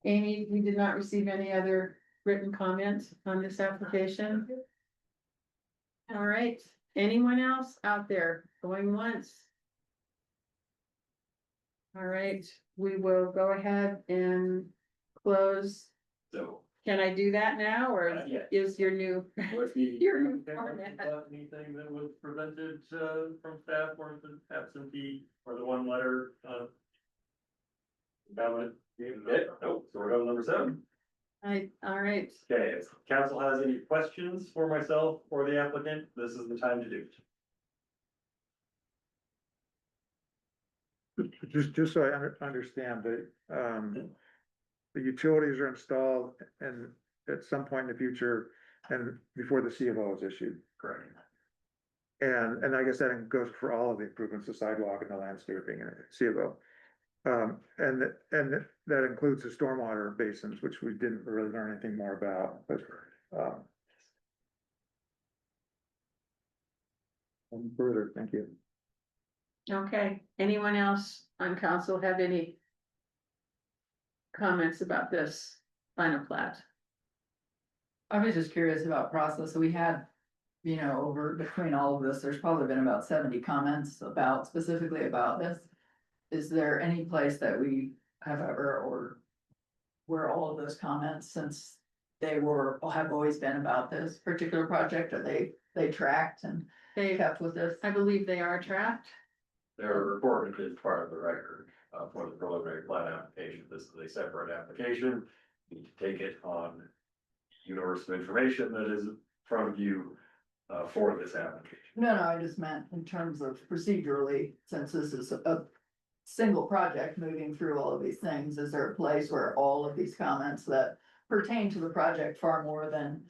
Amy, we did not receive any other written comments on this application. All right, anyone else out there going once? All right, we will go ahead and close. So. Can I do that now, or Not yet. is your new? Would be. Your new format. Anything that was presented, from staff or the absentee or the one letter, comment? Nope, so we're on number 7. All right, Okay, if council has any questions for myself or the applicant, this is the time to do it. Just so I understand that, the utilities are installed and at some point in the future and before the C of O is issued. Correct. And I guess that goes for all of the improvements, the sidewalk and the landscaping and C of O. And that includes the stormwater basins, which we didn't really learn anything more about, but, and further, thank you. okay, anyone else on council have any comments about this final plat? I was just curious about process. So we had, over between all of this, there's probably been about 70 comments specifically about this. Is there any place that we have ever, or where all of those comments, since they have always been about this particular project, or they tracked and They, kept with this? I believe they are tracked. They're recorded as part of the record, for the preliminary plat application. This is a separate application. You need to take it on universe of information that is in front of you, for this application. No, I just meant in terms of procedurally, since this is a single project moving through all of these things, is there a place where all of these comments that pertain to the project far more than,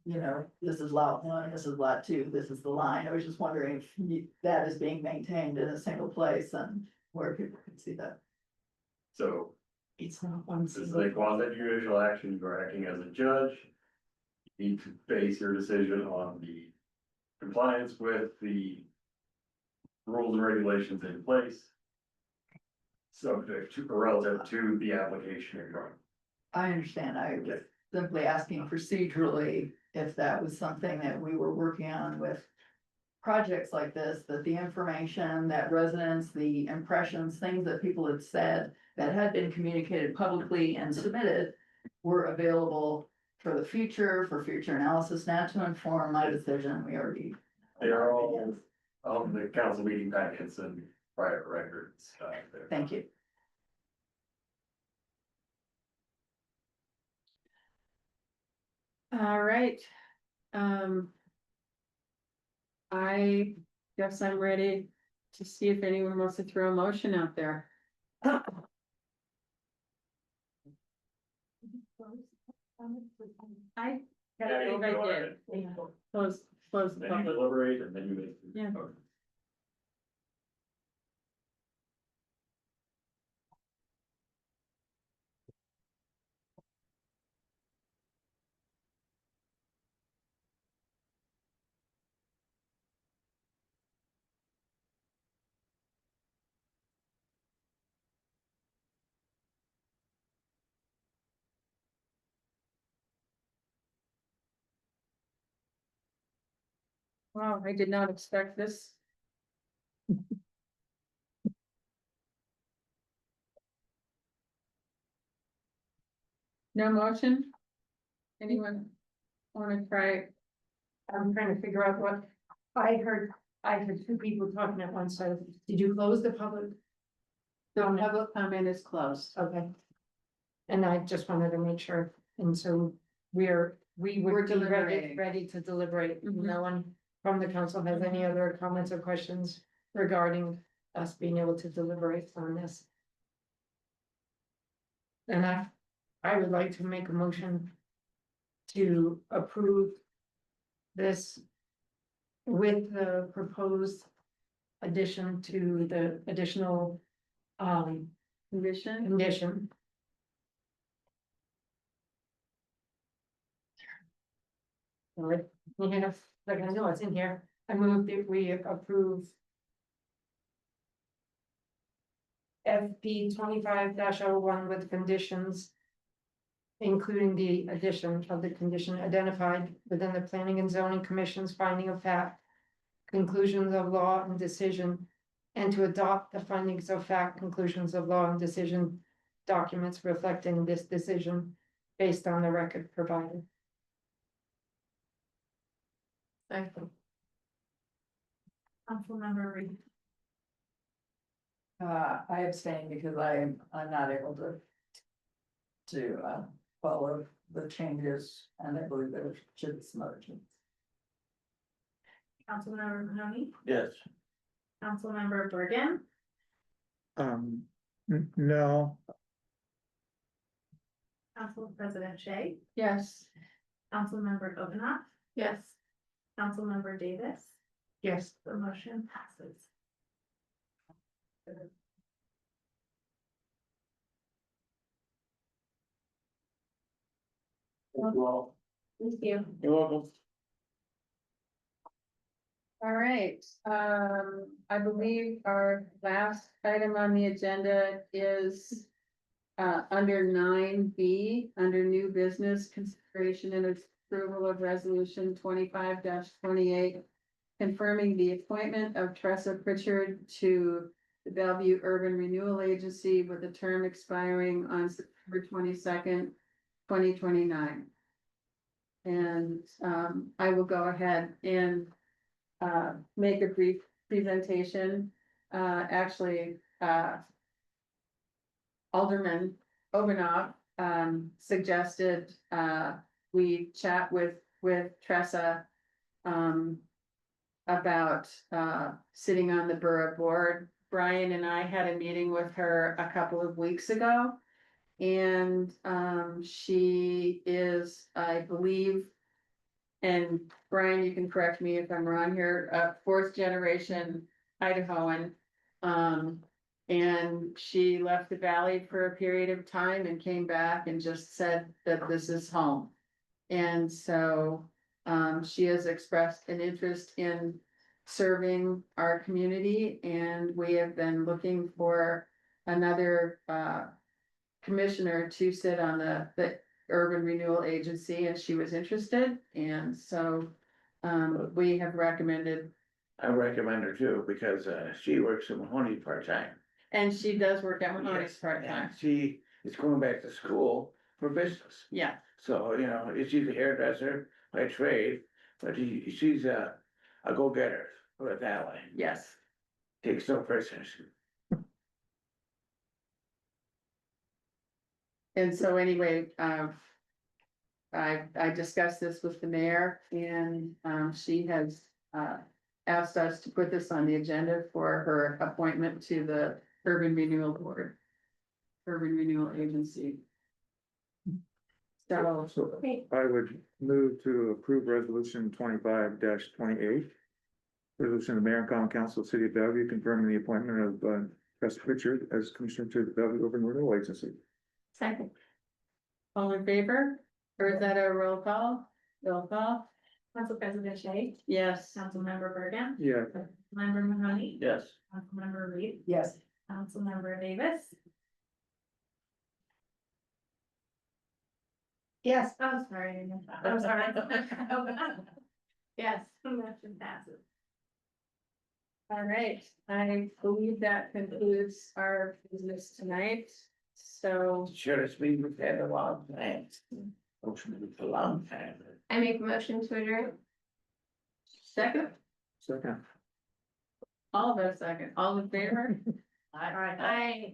you know, this is lot one, this is lot two, this is the line? I was just wondering if that is being maintained in a single place and where people can see that. So It's not one this is single. a quasi judicial action. You are acting as a judge. You need to base your decision on the compliance with the rules and regulations in place, subject to or relative to the application in front. I understand, I was simply asking procedurally if that was something that we were working on with projects like this, that the information that residents, the impressions, things that people had said that had been communicated publicly and submitted were available for the future, for future analysis, not to inform my decision. We already. They are all on the council meeting packets and private records. There. Thank you. All right. I guess I'm ready to see if anyone wants to throw a motion out there. I believe I Go did. ahead. Close the Then you public. deliberate and then you make. Yeah. Okay. Wow, I did not expect this. No motion? Anyone wanna try? I'm trying to figure out what, I heard two people talking at once, so did you close the public? The public comment is closed. Okay. And I just wanted to make sure, and so we We're would be ready, deliberating. ready to deliberate. Mhm. No one from the council has any other comments or questions regarding us being able to deliberate on this. And I would like to make a motion to approve this with the proposed addition to the additional Condition? condition. All right, yes, like I know it's in here. I move that we approve FP 25-01 with conditions, including the addition of the condition identified within the Planning and Zoning Commission's finding of fact, conclusions of law and decision, and to adopt the findings of fact, conclusions of law and decision documents reflecting this decision based on the record provided. Thank you. Councilmember Reed. I abstain because I'm not able to follow the changes, and I believe there should be some other changes. Councilmember Mahoney. Yes. Councilmember Bergen. No, Council President Shay. Yes. Councilmember Ovenoff. Yes. Councilmember Davis. Yes. The motion passes. Well, Thank you. you're welcome. All right, I believe our last item on the agenda is under 9B, under new business consideration and approval of resolution 25-28, confirming the appointment of Tressa Pritchard to the Bellevue Urban Renewal Agency with a term expiring on September 22nd, 2029. And I will go ahead and make a brief presentation. Actually, Alderman Obenov suggested we chat with Tressa about sitting on the borough board. Brian and I had a meeting with her a couple of weeks ago. And she is, I believe, and Brian, you can correct me if I'm wrong here, fourth generation Idahoan. And she left the valley for a period of time and came back and just said that this is home. And so she has expressed an interest in serving our community, and we have been looking for another commissioner to sit on the Urban Renewal Agency, and she was interested, and so we have recommended. I recommend her too, because she works in Mahoney part-time. And she does work at Mahoney's Yes, part-time. and she is going back to school for business. Yeah, So, you know, she's a hairdresser by trade, but she's a go-getter, put it that way. yes. Takes no prisoners. And so anyway, I discussed this with the mayor, and she has asked us to put this on the agenda for her appointment to the Urban Renewal Board. Urban Renewal Agency. So, So I would move to approve resolution 25-28. Resolution of the Mayor and Common Council of the City of Bellevue confirming the appointment of Tressa Pritchard as Commissioner to the Bellevue Urban Renewal Agency. Second. all in favor? Or is that a roll call? Roll call? Council President Shay, Yes. Councilmember Bergen, Yeah. Member Mahoney, Yes. Councilmember Reed, Yes. Councilmember Davis. Yes. Oh, sorry, I missed that. I'm sorry. Yes. Motion passes. All right, I believe that concludes our business tonight. So Sheriff's meeting we've had a long time. Motion for a long time. I make a motion to adjourn. second, Second. all of us second, all in favor? All right. Aye.